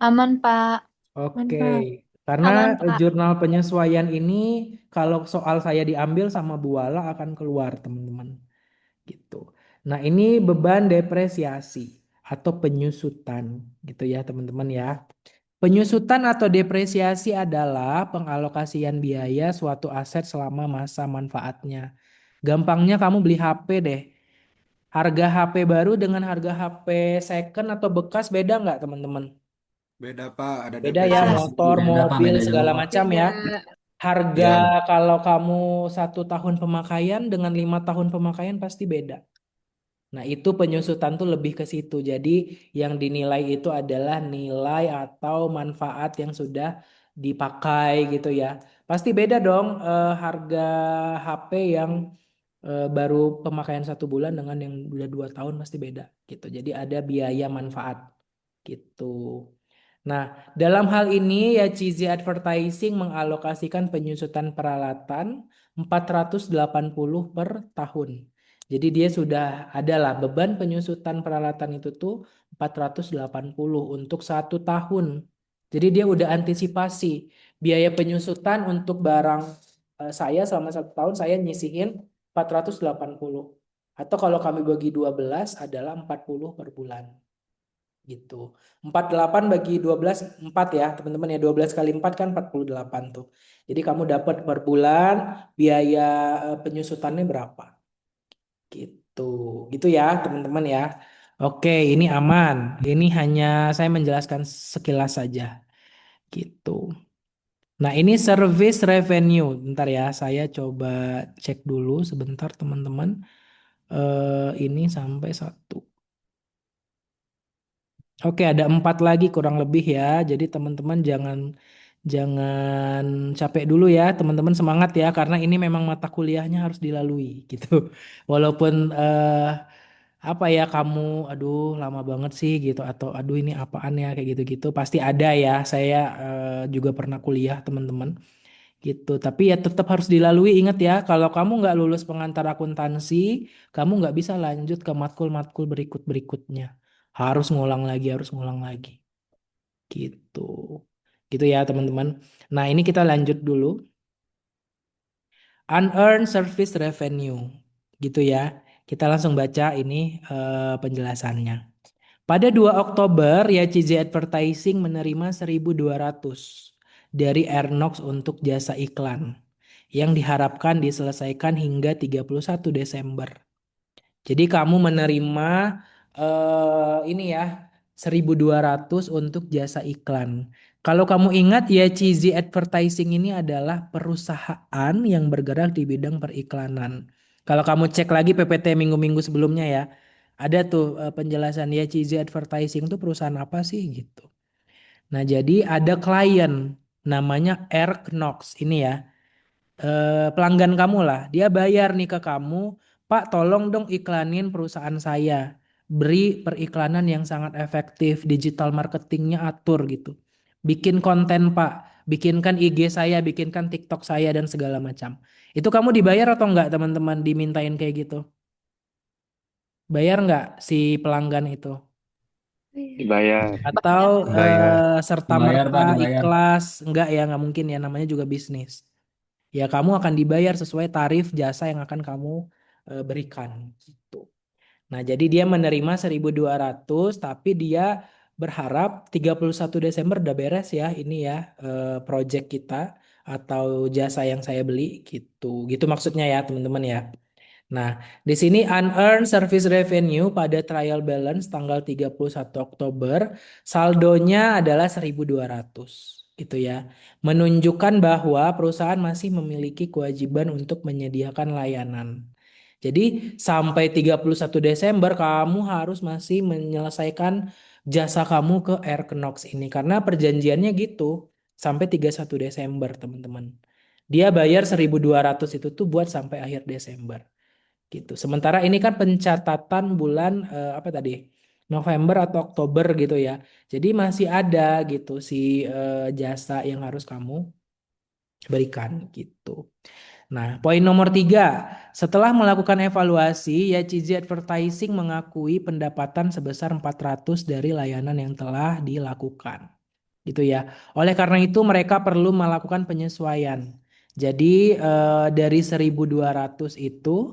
Aman, Pak. Oke, Pak. karena Aman, Pak. jurnal penyesuaian ini kalau soal saya diambil sama Bu Wala akan keluar, teman-teman. Gitu. Nah, ini beban depresiasi atau penyusutan gitu ya, teman-teman ya. Penyusutan atau depresiasi adalah pengalokasian biaya suatu aset selama masa manfaatnya. Gampangnya kamu beli HP deh. Harga HP baru dengan harga HP second atau bekas beda nggak, teman-teman? Beda Pak, ada Beda ya, depresiasi. motor, Beda Pak, mobil, beda segala jauh Pak. macam ya. Beda. Harga Ya, kalau kamu 1 tahun pemakaian dengan 5 tahun pemakaian pasti beda. Nah, itu penyusutan tuh lebih ke situ. Jadi yang dinilai itu adalah nilai atau manfaat yang sudah dipakai gitu ya. Pasti beda dong harga HP yang baru pemakaian 1 bulan dengan yang udah 2 tahun pasti beda gitu. Jadi ada biaya manfaat gitu. Nah, dalam hal ini ya Cizi Advertising mengalokasikan penyusutan peralatan 480 per tahun. Jadi dia sudah adalah beban penyusutan peralatan itu tuh 480 untuk 1 tahun. Jadi dia udah antisipasi biaya penyusutan untuk barang saya selama 1 tahun saya nyisihin 480. Atau kalau kami bagi 12 adalah 40 per bulan gitu. 48 bagi 12 4 ya, teman-teman ya. 12 kali 4 kan 48 tuh. Jadi kamu dapat per bulan biaya penyusutannya berapa? Gitu. Gitu ya, teman-teman ya. Oke, ini aman. Ini hanya saya menjelaskan sekilas saja. Gitu. Nah, ini service revenue. Bentar ya, saya coba cek dulu sebentar, teman-teman. Ini sampai 1. Oke, ada 4 lagi kurang lebih ya. Jadi teman-teman jangan jangan capek dulu ya, teman-teman semangat ya karena ini memang mata kuliahnya harus dilalui gitu. Walaupun apa ya kamu aduh lama banget sih gitu atau aduh ini apaan ya kayak gitu-gitu pasti ada ya. Saya juga pernah kuliah, teman-teman. Gitu. Tapi ya tetap harus dilalui. Ingat ya, kalau kamu nggak lulus pengantar akuntansi, kamu nggak bisa lanjut ke matkul-matkul berikut-berikutnya. Harus ngulang lagi, harus ngulang lagi. Gitu. Gitu ya, teman-teman. Nah, ini kita lanjut dulu. Unearned service revenue. Gitu ya. Kita langsung baca ini penjelasannya. Pada 2 Oktober, YCZ Advertising menerima 1.200 dari Airnox untuk jasa iklan yang diharapkan diselesaikan hingga 31 Desember. Jadi kamu menerima ini ya 1.200 untuk jasa iklan. Kalau kamu ingat ya Cheesy Advertising ini adalah perusahaan yang bergerak di bidang periklanan. Kalau kamu cek lagi PPT minggu-minggu sebelumnya ya, ada tuh penjelasan ya Cheesy Advertising itu perusahaan apa sih gitu. Nah, jadi ada klien namanya Eric Knox ini ya, pelanggan kamu lah. Dia bayar nih ke kamu, Pak tolong dong iklanin perusahaan saya. Beri periklanan yang sangat efektif, digital marketingnya atur gitu. Bikin konten Pak, bikinkan IG saya, bikinkan TikTok saya dan segala macam. Itu kamu dibayar atau enggak teman-teman dimintain kayak gitu? Bayar enggak si pelanggan itu? dibayar. Atau Bayar. serta Dibayar merta Pak, dibayar. ikhlas? Enggak ya, nggak mungkin ya namanya juga bisnis. Ya kamu akan dibayar sesuai tarif jasa yang akan kamu berikan gitu. Nah, jadi dia menerima 1.200 tapi dia berharap 31 Desember udah beres ya ini ya project kita atau jasa yang saya beli gitu. Gitu maksudnya ya, teman-teman ya. Nah, di sini unearned service revenue pada trial balance tanggal 31 Oktober saldonya adalah 1.200 gitu ya. Menunjukkan bahwa perusahaan masih memiliki kewajiban untuk menyediakan layanan. Jadi sampai 31 Desember kamu harus masih menyelesaikan jasa kamu ke Airknox ini karena perjanjiannya gitu sampai 31 Desember, teman-teman. Dia bayar 1.200 itu tuh buat sampai akhir Desember gitu. Sementara ini kan pencatatan bulan apa tadi? November atau Oktober gitu ya. Jadi masih ada gitu si jasa yang harus kamu berikan gitu. Nah, poin nomor 3. Setelah melakukan evaluasi, Yachizi Advertising mengakui pendapatan sebesar 400 dari layanan yang telah dilakukan. gitu ya. Oleh karena itu mereka perlu melakukan penyesuaian. Jadi dari 1.200 itu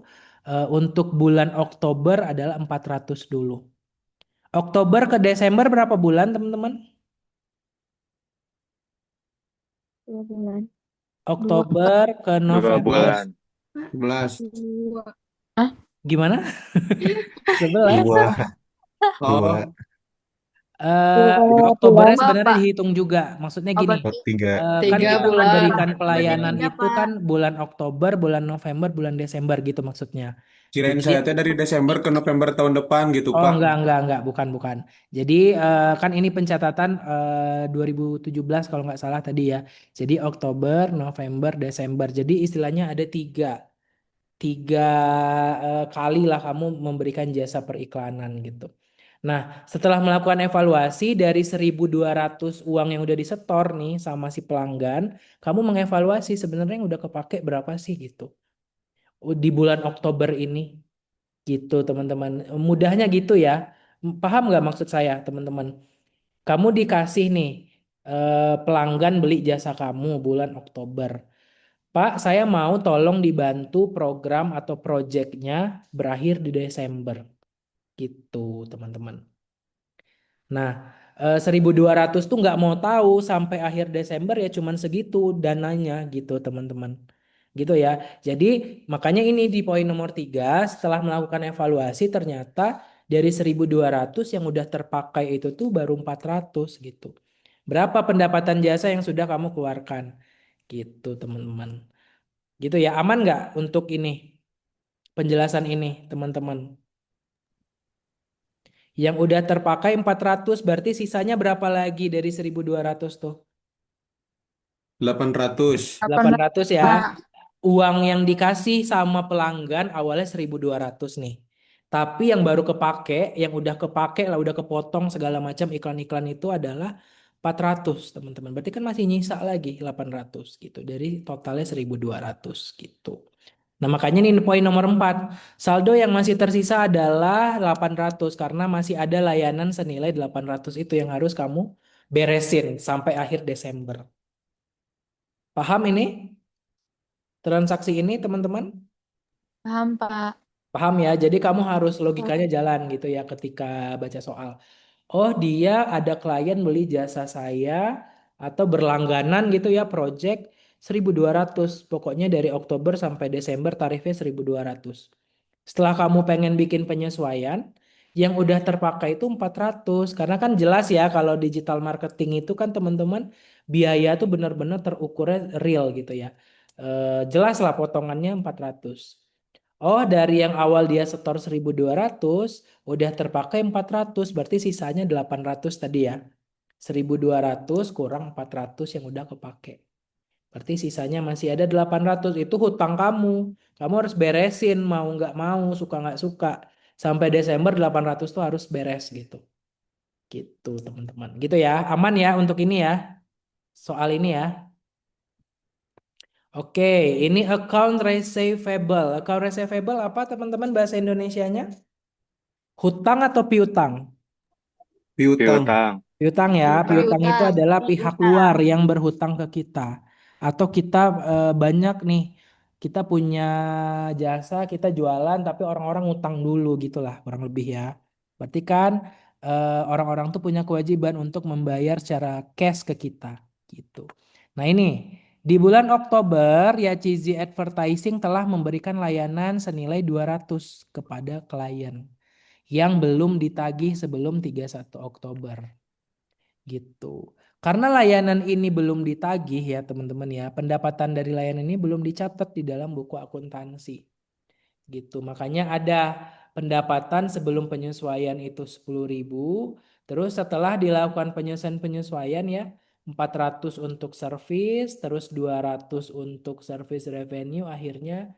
untuk bulan Oktober adalah 400 dulu. Oktober ke Desember berapa bulan teman-teman? 2 bulan. Oktober ke 2 November. bulan. 11. 2. Gimana? 11. Dua. Oh, Oktobernya bulan, sebenarnya Pak. dihitung juga. Maksudnya gini, Oh, tiga. kan Tiga kita bulan. memberikan Berarti pelayanan 3, itu Pak. kan bulan Oktober, bulan November, bulan Desember gitu maksudnya. kirain Jadi saya teh dari Desember ke November tahun depan gitu, oh Pak. enggak, bukan. Jadi kan ini pencatatan 2017 kalau nggak salah tadi ya. Jadi Oktober, November, Desember. Jadi istilahnya ada tiga kali lah kamu memberikan jasa periklanan gitu. Nah, setelah melakukan evaluasi dari 1.200 uang yang udah disetor nih sama si pelanggan, kamu mengevaluasi sebenarnya yang udah kepake berapa sih gitu. Di bulan Oktober ini gitu teman-teman. Mudahnya gitu ya. Paham nggak maksud saya teman-teman? Kamu dikasih nih pelanggan beli jasa kamu bulan Oktober. Pak, saya mau tolong dibantu program atau proyeknya berakhir di Desember. Gitu, teman-teman. Nah, 1.200 tuh nggak mau tahu sampai akhir Desember ya cuman segitu dananya gitu, teman-teman. Gitu ya. Jadi, makanya ini di poin nomor 3, setelah melakukan evaluasi ternyata dari 1.200 yang udah terpakai itu tuh baru 400 gitu. Berapa pendapatan jasa yang sudah kamu keluarkan? Gitu, teman-teman. Gitu ya, aman nggak untuk ini penjelasan ini teman-teman? Yang udah terpakai 400 berarti sisanya berapa lagi dari 1.200 tuh? 800. 800 ya. Pak. Uang yang dikasih sama pelanggan awalnya 1.200 nih. Tapi yang baru kepake, yang udah kepake lah, udah kepotong segala macam iklan-iklan itu adalah 400 teman-teman. Berarti kan masih nyisa lagi 800 gitu. Dari totalnya 1.200 gitu. Nah, makanya ini poin nomor 4. Saldo yang masih tersisa adalah 800 karena masih ada layanan senilai 800 itu yang harus kamu beresin sampai akhir Desember. Paham ini? Transaksi ini, teman-teman? Paham, Pak. Paham ya? Jadi kamu harus logikanya jalan gitu ya ketika baca soal. Oh, dia ada klien beli jasa saya atau berlangganan gitu ya, project 1.200. Pokoknya dari Oktober sampai Desember tarifnya 1.200. Setelah kamu pengen bikin penyesuaian, yang udah terpakai itu 400. Karena kan jelas ya kalau digital marketing itu kan teman-teman biaya tuh benar-benar terukurnya real gitu ya. Jelas lah potongannya 400. Oh, dari yang awal dia setor 1.200, udah terpakai 400, berarti sisanya 800 tadi ya. 1.200 kurang 400 yang udah kepake. Berarti sisanya masih ada 800, itu hutang kamu. Kamu harus beresin, mau nggak mau, suka nggak suka. Sampai Desember 800 tuh harus beres gitu. Gitu teman-teman. Gitu ya, aman ya untuk ini ya. Soal ini ya. Oke, ini account receivable. Account receivable apa teman-teman bahasa Indonesianya? Hutang atau piutang? Piutang. Piutang. Piutang ya, piutang itu Piutang. adalah pihak luar yang berhutang ke kita. Atau kita banyak nih, kita punya jasa, kita jualan, tapi orang-orang ngutang dulu gitulah kurang lebih ya. Berarti kan orang-orang tuh punya kewajiban untuk membayar secara cash ke kita gitu. Nah ini, di bulan Oktober ya Cizi Advertising telah memberikan layanan senilai 200 kepada klien yang belum ditagih sebelum 31 Oktober gitu. Karena layanan ini belum ditagih ya teman-teman ya, pendapatan dari layanan ini belum dicatat di dalam buku akuntansi. Gitu. Makanya ada pendapatan sebelum penyesuaian itu 10.000, terus setelah dilakukan penyesuaian ya 400 untuk servis, terus 200 untuk service revenue, akhirnya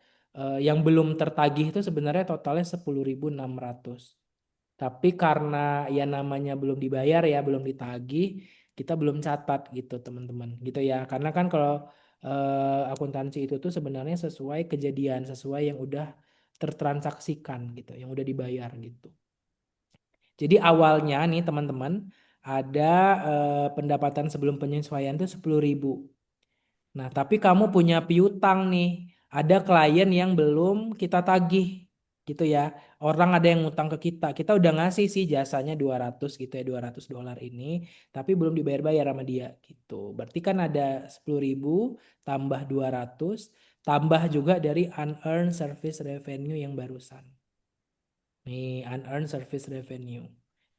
yang belum tertagih itu sebenarnya totalnya 10.600. Tapi karena ya namanya belum dibayar ya, belum ditagih, kita belum catat gitu teman-teman. Gitu ya. Karena kan kalau akuntansi itu tuh sebenarnya sesuai kejadian, sesuai yang udah tertransaksikan gitu, yang udah dibayar gitu. Jadi awalnya nih teman-teman, ada pendapatan sebelum penyesuaian itu 10.000. Nah, tapi kamu punya piutang nih. Ada klien yang belum kita tagih gitu ya. Orang ada yang ngutang ke kita. Kita udah ngasih sih jasanya 200 gitu ya, $200 ini, tapi belum dibayar-bayar sama dia gitu. Berarti kan ada 10.000 tambah 200 tambah juga dari unearned service revenue yang barusan. Nih, unearned service revenue.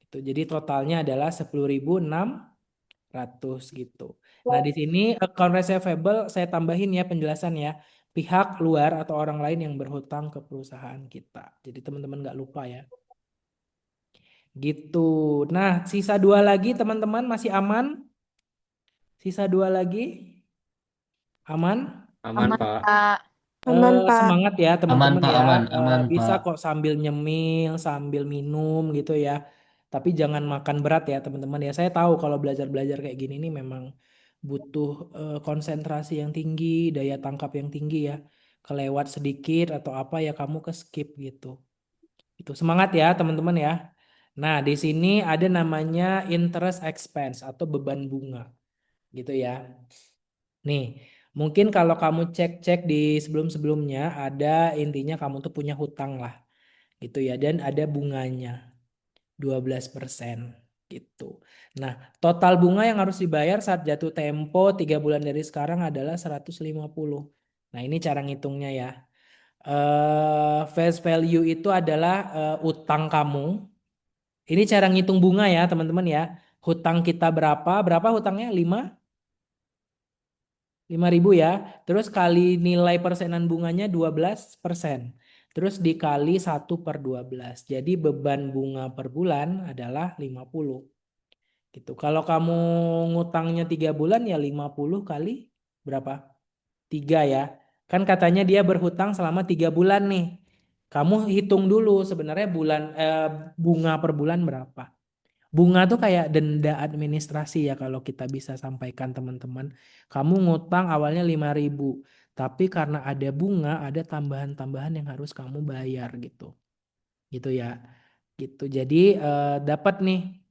Itu jadi totalnya adalah 10.600 gitu. Nah, di sini account receivable saya tambahin ya penjelasan ya. Pihak luar atau orang lain yang berhutang ke perusahaan kita. Jadi teman-teman nggak lupa ya. Gitu. Nah, sisa 2 lagi teman-teman masih aman? Sisa 2 lagi? Aman? Aman, Aman, Pak. Pak. Aman, Pak. Semangat ya Aman, teman-teman Pak, ya. aman, aman, Bisa Pak. kok sambil nyemil, sambil minum gitu ya. Tapi jangan makan berat ya teman-teman ya. Saya tahu kalau belajar-belajar kayak gini nih memang butuh konsentrasi yang tinggi, daya tangkap yang tinggi ya. Kelewat sedikit atau apa ya kamu ke skip gitu. Itu semangat ya teman-teman ya. Nah, di sini ada namanya interest expense atau beban bunga gitu ya. Nih, mungkin kalau kamu cek-cek di sebelum-sebelumnya ada intinya kamu tuh punya hutang lah gitu ya dan ada bunganya 12% gitu. Nah, total bunga yang harus dibayar saat jatuh tempo 3 bulan dari sekarang adalah 150. Nah, ini cara ngitungnya ya. Face value itu adalah utang kamu. Ini cara ngitung bunga ya, teman-teman ya. Hutang kita berapa? Berapa hutangnya? 5.000 ya. Terus kali nilai persenan bunganya 12%. Terus dikali 1/12. Jadi beban bunga per bulan adalah 50. Gitu. Kalau kamu ngutangnya 3 bulan ya 50 kali berapa? 3 ya. Kan katanya dia berhutang selama 3 bulan nih. Kamu hitung dulu sebenarnya bunga per bulan berapa. Bunga tuh kayak denda administrasi ya kalau kita bisa sampaikan teman-teman. Kamu ngutang awalnya 5.000, tapi karena ada bunga, ada tambahan-tambahan yang harus kamu bayar gitu. Gitu ya. Gitu. Jadi dapat nih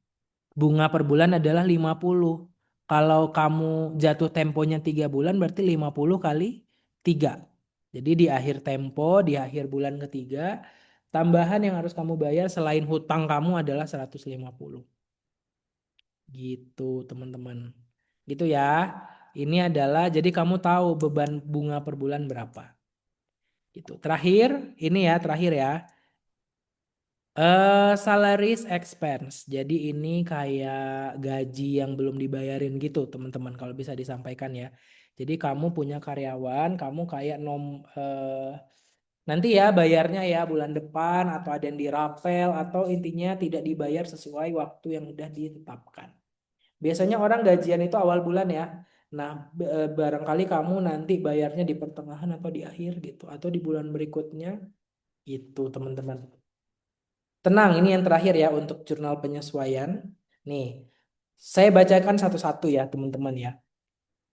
bunga per bulan adalah 50. Kalau kamu jatuh temponya 3 bulan berarti 50 kali 3. Jadi di akhir tempo, di akhir bulan ketiga, tambahan yang harus kamu bayar selain hutang kamu adalah 150. Gitu, teman-teman. Gitu ya. Ini adalah jadi kamu tahu beban bunga per bulan berapa. Gitu. Terakhir, ini ya, terakhir ya. Salaries expense. Jadi ini kayak gaji yang belum dibayarin gitu, teman-teman, kalau bisa disampaikan ya. Jadi kamu punya karyawan, kamu kayak nanti ya bayarnya ya bulan depan atau ada yang dirapel atau intinya tidak dibayar sesuai waktu yang udah ditetapkan. Biasanya orang gajian itu awal bulan ya. Nah, barangkali kamu nanti bayarnya di pertengahan atau di akhir gitu, atau di bulan berikutnya itu, teman-teman. Tenang, ini yang terakhir ya untuk jurnal penyesuaian. Nih, saya bacakan satu-satu ya, teman-teman ya.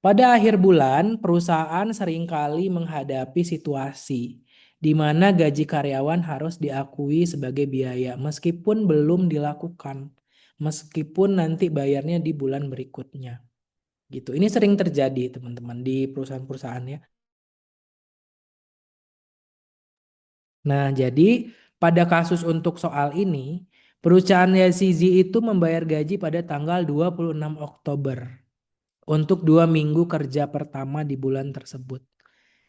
Pada akhir bulan, perusahaan seringkali menghadapi situasi di mana gaji karyawan harus diakui sebagai biaya meskipun belum dilakukan, meskipun nanti bayarnya di bulan berikutnya. Gitu. Ini sering terjadi, teman-teman, di perusahaan-perusahaan ya. Nah, jadi pada kasus untuk soal ini, perusahaan YCZ itu membayar gaji pada tanggal 26 Oktober untuk 2 minggu kerja pertama di bulan tersebut.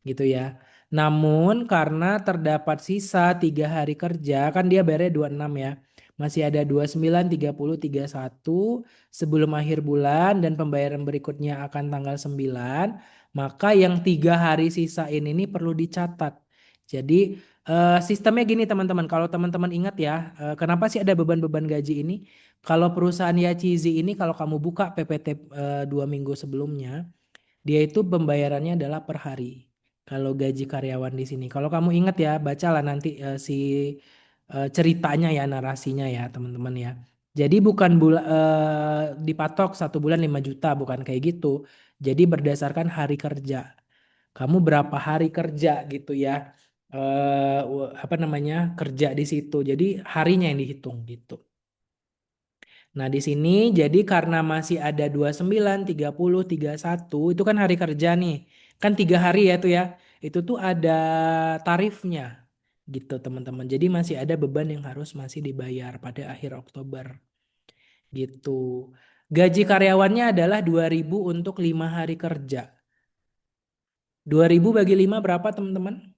Gitu ya. Namun karena terdapat sisa 3 hari kerja, kan dia bayarnya 26 ya. Masih ada 29, 30, 31 sebelum akhir bulan dan pembayaran berikutnya akan tanggal 9. Maka yang 3 hari sisa ini nih perlu dicatat. Jadi sistemnya gini teman-teman. Kalau teman-teman ingat ya, kenapa sih ada beban-beban gaji ini? Kalau perusahaan Yachizi ini kalau kamu buka PPT 2 minggu sebelumnya, dia itu pembayarannya adalah per hari. Kalau gaji karyawan di sini. Kalau kamu ingat ya, bacalah nanti ceritanya ya, narasinya ya, teman-teman ya. Jadi bukan dipatok 1 bulan 5 juta, bukan kayak gitu. Jadi berdasarkan hari kerja. Kamu berapa hari kerja gitu ya. Apa namanya? Kerja di situ. Jadi harinya yang dihitung gitu. Nah, di sini jadi karena masih ada 29, 30, 31, itu kan hari kerja nih. Kan 3 hari ya tuh ya. Itu tuh ada tarifnya gitu teman-teman. Jadi masih ada beban yang harus masih dibayar pada akhir Oktober gitu. Gaji karyawannya adalah 2.000 untuk 5 hari kerja. 2.000 bagi 5 berapa teman-teman?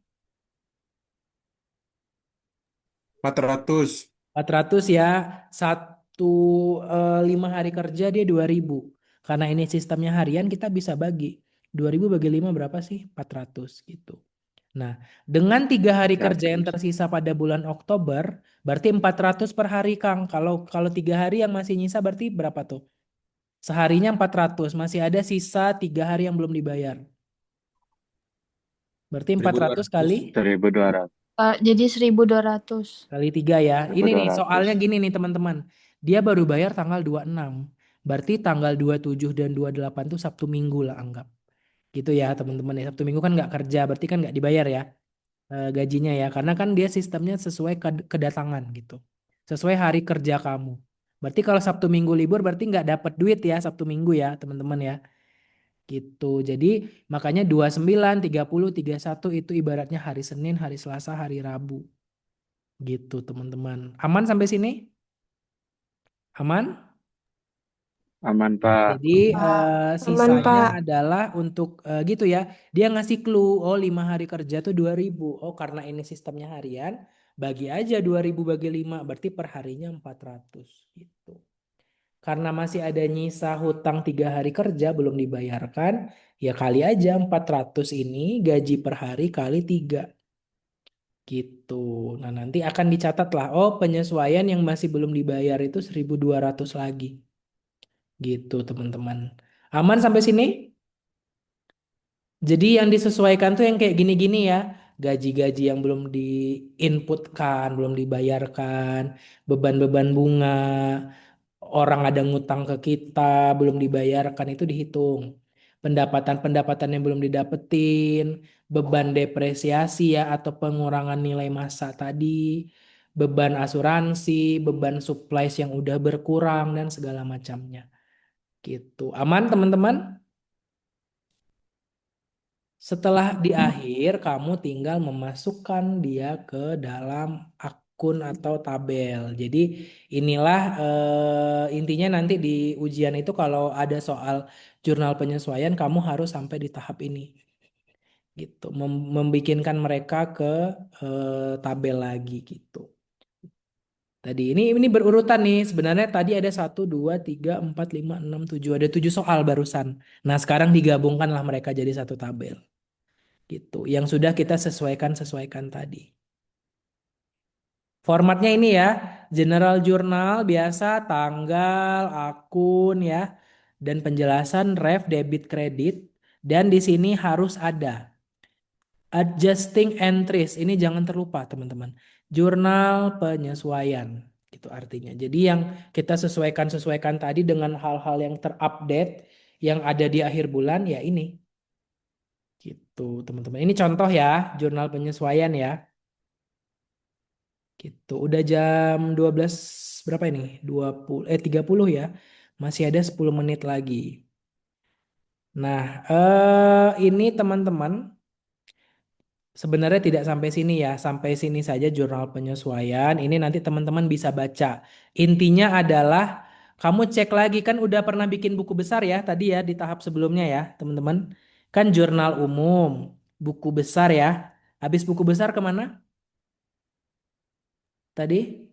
400. 400 ya. Satu 5 hari kerja dia 2.000. Karena ini sistemnya harian kita bisa bagi. 2.000 bagi 5 berapa sih? 400 gitu. Nah, dengan 3 hari kerja yang tersisa pada bulan Oktober, berarti 400 per hari Kang. Kalau 3 hari yang masih nyisa berarti berapa tuh? Seharinya 400, masih ada sisa 3 hari yang belum dibayar. Berarti 400 1.200. kali 1.200. Jadi 1.200. kali 3 ya. Ini nih 1.200. soalnya gini nih teman-teman. Dia baru bayar tanggal 26. Berarti tanggal 27 dan 28 tuh Sabtu Minggu lah anggap. Gitu ya teman-teman ya. Sabtu Minggu kan nggak kerja, berarti kan nggak dibayar ya gajinya ya. Karena kan dia sistemnya sesuai kedatangan gitu. Sesuai hari kerja kamu. Berarti kalau Sabtu Minggu libur berarti nggak dapat duit ya Sabtu Minggu ya teman-teman ya. Gitu. Jadi makanya 29, 30, 31 itu ibaratnya hari Senin, hari Selasa, hari Rabu. Gitu teman-teman. Aman sampai sini? Aman? Aman, Pak. Jadi Aman, sisanya Pak. adalah untuk gitu ya. Dia ngasih clue, oh 5 hari kerja tuh 2.000. Oh karena ini sistemnya harian, bagi aja 2.000 bagi 5, berarti per harinya 400 gitu. Karena masih ada nyisa hutang 3 hari kerja belum dibayarkan, ya kali aja 400 ini gaji per hari kali 3 gitu. Nah nanti akan dicatat lah, oh penyesuaian yang masih belum dibayar itu 1.200 lagi. Gitu teman-teman. Aman sampai sini? Jadi yang disesuaikan tuh yang kayak gini-gini ya. Gaji-gaji yang belum diinputkan, belum dibayarkan, beban-beban bunga, orang ada ngutang ke kita, belum dibayarkan itu dihitung. Pendapatan-pendapatan yang belum didapetin, beban depresiasi ya atau pengurangan nilai masa tadi, beban asuransi, beban supplies yang udah berkurang dan segala macamnya. Gitu. Aman teman-teman? Setelah di akhir, kamu tinggal memasukkan dia ke dalam akun atau tabel. Jadi inilah intinya nanti di ujian itu kalau ada soal jurnal penyesuaian, kamu harus sampai di tahap ini. Gitu, membikinkan mereka ke tabel lagi gitu. Tadi ini berurutan nih. Sebenarnya tadi ada 1, 2, 3, 4, 5, 6, 7. Ada 7 soal barusan. Nah sekarang digabungkanlah mereka jadi satu tabel gitu. Yang sudah kita sesuaikan tadi. Formatnya ini ya, general journal biasa tanggal, akun ya, dan penjelasan ref debit kredit dan di sini harus ada adjusting entries. Ini jangan terlupa teman-teman. Jurnal penyesuaian itu artinya. Jadi yang kita sesuaikan tadi dengan hal-hal yang terupdate yang ada di akhir bulan ya ini. Gitu, teman-teman. Ini contoh ya, jurnal penyesuaian ya. Gitu. Udah jam 12 berapa ini? 30 ya. Masih ada 10 menit lagi. Nah, ini teman-teman sebenarnya tidak sampai sini ya. Sampai sini saja jurnal penyesuaian. Ini nanti teman-teman bisa baca. Intinya adalah kamu cek lagi kan udah pernah bikin buku besar ya tadi ya di tahap sebelumnya ya, teman-teman. Kan jurnal umum, buku besar ya. Habis buku besar kemana? Tadi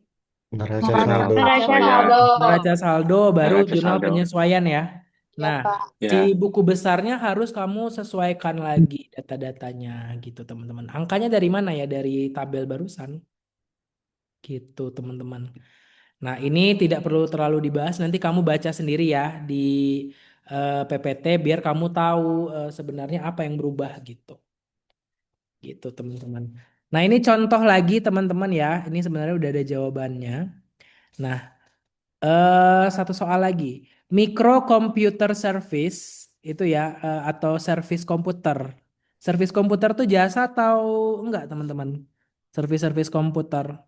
Neraca Neraca saldo. Neraca Oh ya, saldo. neraca saldo baru neraca jurnal saldo. penyesuaian ya. Ya, Nah, Pak. si Ya, buku besarnya harus kamu sesuaikan lagi data-datanya gitu teman-teman. Angkanya dari mana ya? Dari tabel barusan gitu teman-teman. Nah, ini tidak perlu terlalu dibahas. Nanti kamu baca sendiri ya di PPT biar kamu tahu sebenarnya apa yang berubah gitu. Gitu teman-teman. Nah, ini contoh lagi teman-teman ya. Ini sebenarnya udah ada jawabannya. Nah, satu soal lagi. Micro computer service itu ya atau service komputer. Service komputer tuh jasa atau enggak, teman-teman? Service-service komputer.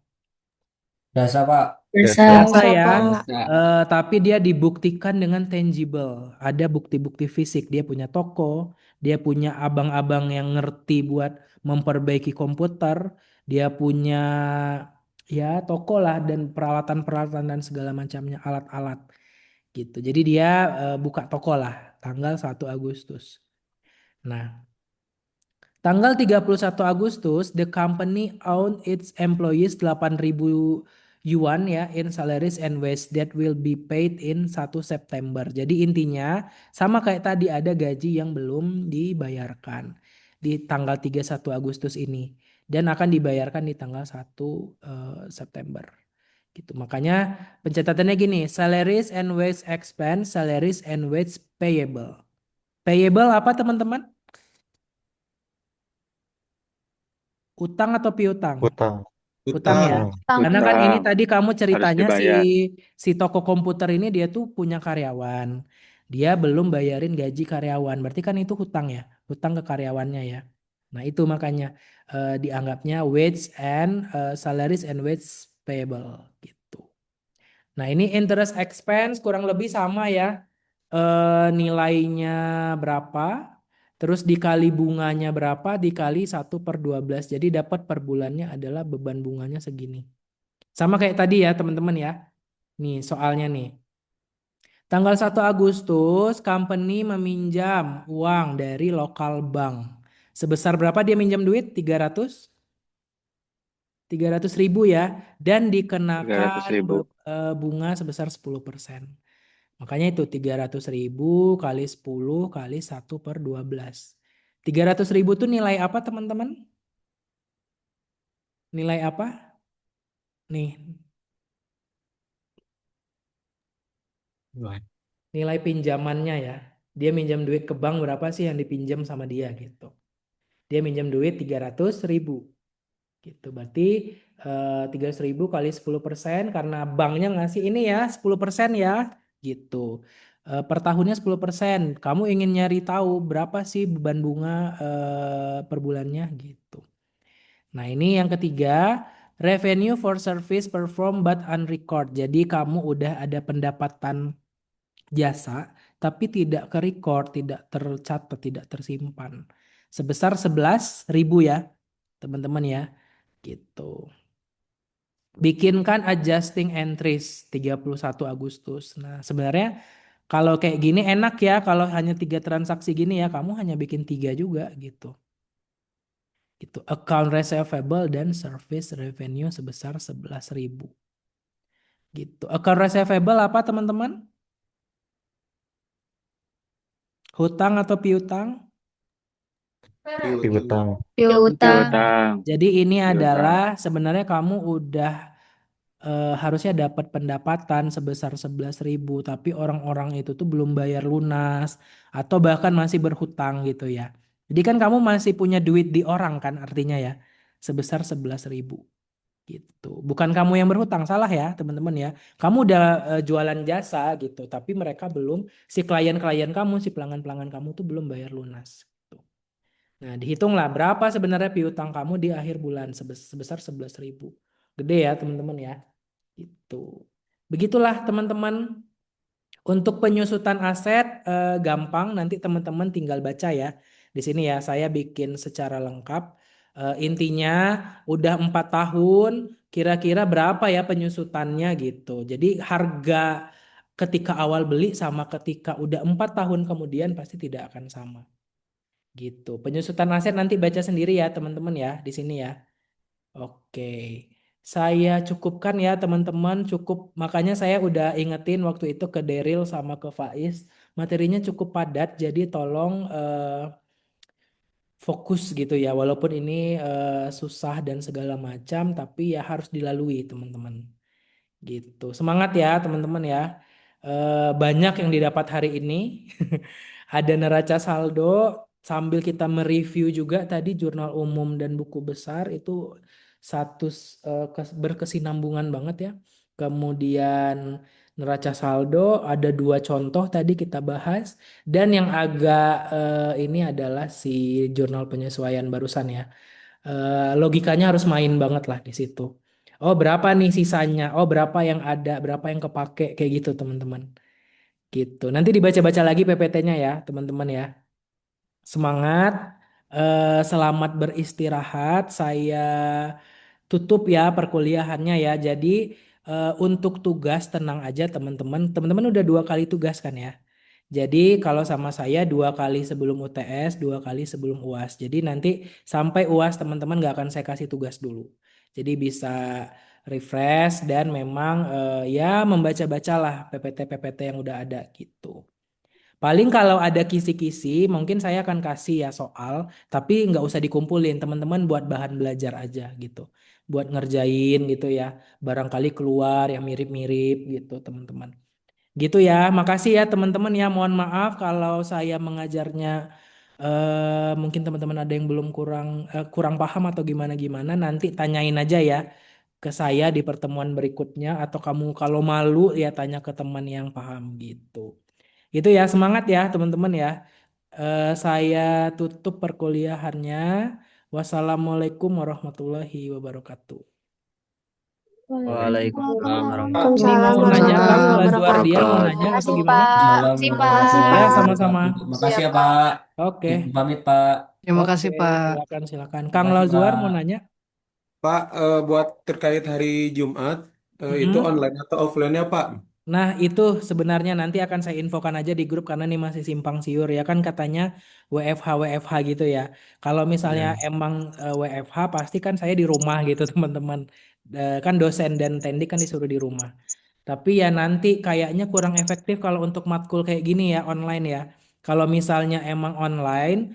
Jasa, Pak. Biasa. Biasa Biasa, ya. Pak. Bisa. Tapi dia dibuktikan dengan tangible. Ada bukti-bukti fisik. Dia punya toko, dia punya abang-abang yang ngerti buat memperbaiki komputer, dia punya ya toko lah dan peralatan-peralatan dan segala macamnya alat-alat gitu. Jadi dia buka toko lah tanggal 1 Agustus. Nah, tanggal 31 Agustus, the company own its employees 8.000 yuan ya in salaries and wage that will be paid in 1 September. Jadi intinya sama kayak tadi ada gaji yang belum dibayarkan di tanggal 31 Agustus ini dan akan dibayarkan di tanggal 1 September. Gitu. Makanya pencatatannya gini, salaries and wage expense, salaries and wage payable. Payable apa teman-teman? Utang atau piutang? Utang. Utang ya. Utang. Karena kan ini Utang. tadi kamu Harus ceritanya dibayar. si toko komputer ini dia tuh punya karyawan. Dia belum bayarin gaji karyawan. Berarti kan itu hutang ya. Hutang ke karyawannya ya. Nah, itu makanya dianggapnya wage and salaries and wage payable gitu. Nah, ini interest expense kurang lebih sama ya. Nilainya berapa? Terus dikali bunganya berapa? Dikali 1/12. Jadi dapat per bulannya adalah beban bunganya segini. Sama kayak tadi ya teman-teman ya. Nih soalnya nih. Tanggal 1 Agustus company meminjam uang dari lokal bank. Sebesar berapa dia minjam duit? 300.000 ya. Dan 300 dikenakan ribu. bunga sebesar 10%. Makanya itu 300.000 kali 10 kali 1/12. 300.000 itu nilai apa teman-teman? Nilai apa? Nih, nilai pinjamannya ya. Dia minjam duit ke bank berapa sih yang dipinjam sama dia gitu. Dia minjam duit 300.000 gitu. Berarti 300.000 kali 10% karena banknya ngasih ini ya 10% ya gitu. Per tahunnya 10%. Kamu ingin nyari tahu berapa sih beban bunga per bulannya gitu. Nah, ini yang ketiga, revenue for service performed but unrecord. Jadi kamu udah ada pendapatan jasa tapi tidak ke record, tidak tercatat, tidak tersimpan. Sebesar 11.000 ya, teman-teman ya. Gitu. Bikinkan adjusting entries 31 Agustus. Nah, sebenarnya kalau kayak gini enak ya kalau hanya 3 transaksi gini ya, kamu hanya bikin 3 juga gitu. Gitu. Account receivable dan service revenue sebesar 11.000. Gitu. Account receivable apa teman-teman? Hutang atau piutang? Piutang. Piutang. Piutang. Jadi ini Piutang. adalah sebenarnya kamu udah harusnya dapat pendapatan sebesar 11.000 tapi orang-orang itu tuh belum bayar lunas atau bahkan masih berhutang gitu ya. Jadi kan kamu masih punya duit di orang kan artinya ya sebesar 11.000 gitu. Bukan kamu yang berhutang, salah ya teman-teman ya. Kamu udah jualan jasa gitu tapi mereka belum, si klien-klien kamu, si pelanggan-pelanggan kamu tuh belum bayar lunas. Gitu. Nah, dihitunglah berapa sebenarnya piutang kamu di akhir bulan sebesar 11.000. Gede ya teman-teman ya. Itu. Begitulah teman-teman. Untuk penyusutan aset gampang, nanti teman-teman tinggal baca ya. Di sini ya saya bikin secara lengkap. Intinya udah 4 tahun, kira-kira berapa ya penyusutannya gitu. Jadi harga ketika awal beli sama ketika udah 4 tahun kemudian pasti tidak akan sama. Gitu. Penyusutan aset nanti baca sendiri ya teman-teman ya di sini ya. Oke, saya cukupkan ya teman-teman, cukup. Makanya saya udah ingetin waktu itu ke Daryl sama ke Faiz, materinya cukup padat, jadi tolong fokus gitu ya. Walaupun ini susah dan segala macam, tapi ya harus dilalui teman-teman. Gitu. Semangat ya teman-teman ya. Banyak yang didapat hari ini. Ada neraca saldo sambil kita mereview juga tadi jurnal umum dan buku besar itu satu berkesinambungan banget ya. Kemudian neraca saldo ada 2 contoh tadi kita bahas dan yang agak ini adalah si jurnal penyesuaian barusan ya. Logikanya harus main banget lah di situ. Oh, berapa nih sisanya? Oh, berapa yang ada, berapa yang kepake, kayak gitu, teman-teman. Gitu. Nanti dibaca-baca lagi PPT-nya ya, teman-teman ya. Semangat, selamat beristirahat. Saya tutup ya perkuliahannya ya. Jadi untuk tugas tenang aja teman-teman. Teman-teman udah 2 kali tugas kan ya. Jadi kalau sama saya 2 kali sebelum UTS, 2 kali sebelum UAS. Jadi nanti sampai UAS teman-teman nggak akan saya kasih tugas dulu. Jadi bisa refresh dan memang ya membaca-bacalah PPT-PPT yang udah ada gitu. Paling kalau ada kisi-kisi, mungkin saya akan kasih ya soal, tapi nggak usah dikumpulin, teman-teman buat bahan belajar aja gitu, buat ngerjain gitu ya, barangkali keluar yang mirip-mirip gitu teman-teman. Gitu ya, makasih ya teman-teman ya, mohon maaf kalau saya mengajarnya mungkin teman-teman ada yang belum kurang paham atau gimana-gimana, nanti tanyain aja ya ke saya di pertemuan berikutnya, atau kamu kalau malu ya tanya ke teman yang paham gitu. Gitu ya, semangat ya teman-teman ya. Saya tutup perkuliahannya. Wassalamualaikum warahmatullahi wabarakatuh. Waalaikumsalam Ini Waalaikumsalam mau nanya Kang warahmatullahi Lazwardia mau wabarakatuh. nanya atau Makasih, gimana? Pak. Assalamualaikum Makasih, warahmatullahi Ya, Pak. sama-sama. wabarakatuh. Makasih ya, Makasih ya, Pak. Pak. Oke, Ibu pamit, Pak. Terima oke, kasih, Pak. silakan silakan. Kang Makasih, Lazwar mau Pak. nanya? Pak, buat terkait hari Jumat, itu Mm-mm. online atau offline-nya, Pak? Nah, itu sebenarnya nanti akan saya infokan aja di grup karena ini masih simpang siur ya kan katanya WFH gitu ya. Kalau misalnya Ya. emang WFH pasti kan saya di rumah gitu teman-teman. Kan dosen dan tendik kan disuruh di rumah. Tapi ya nanti kayaknya kurang efektif kalau untuk matkul kayak gini ya online ya. Kalau misalnya emang online,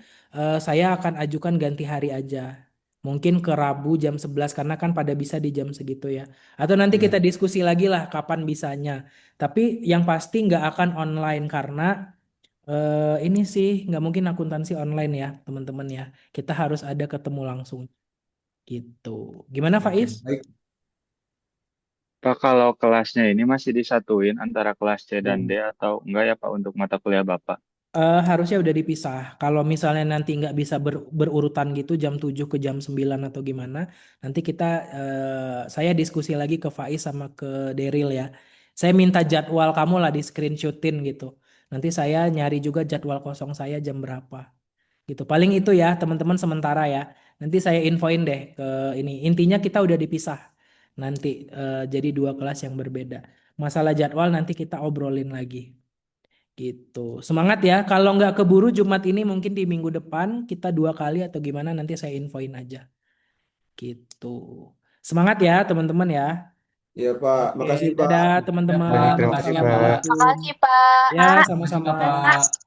saya akan ajukan ganti hari aja. Mungkin ke Rabu jam 11 karena kan pada bisa di jam segitu ya. Atau nanti kita Ya. diskusi lagi lah kapan bisanya. Tapi yang pasti nggak akan online karena ini sih nggak mungkin akuntansi online ya teman-teman ya. Kita harus ada ketemu langsung gitu. Gimana Oke, Faiz? baik. Pak, kalau kelasnya ini masih disatuin antara kelas C dan D atau enggak ya Pak untuk mata kuliah Bapak? Harusnya udah dipisah. Kalau misalnya nanti nggak bisa berurutan gitu jam 7 ke jam 9 atau gimana, nanti saya diskusi lagi ke Faiz sama ke Deril ya. Saya minta jadwal kamu lah di screenshotin gitu. Nanti saya nyari juga jadwal kosong saya jam berapa gitu. Paling itu ya teman-teman sementara ya. Nanti saya infoin deh ke ini. Intinya kita udah dipisah. Nanti jadi 2 kelas yang berbeda. Masalah jadwal nanti kita obrolin lagi. Gitu. Semangat ya. Kalau nggak keburu Jumat ini mungkin di minggu depan kita 2 kali atau gimana nanti saya infoin aja. Gitu. Semangat ya teman-teman ya. Ya, Pak. Oke, Makasih, Pak. dadah Ya, teman-teman. Pak. Terima kasih Makasih ya, Pak. Assalamualaikum. Makasih, Pak. Ya, Makasih, sama-sama. Bapak.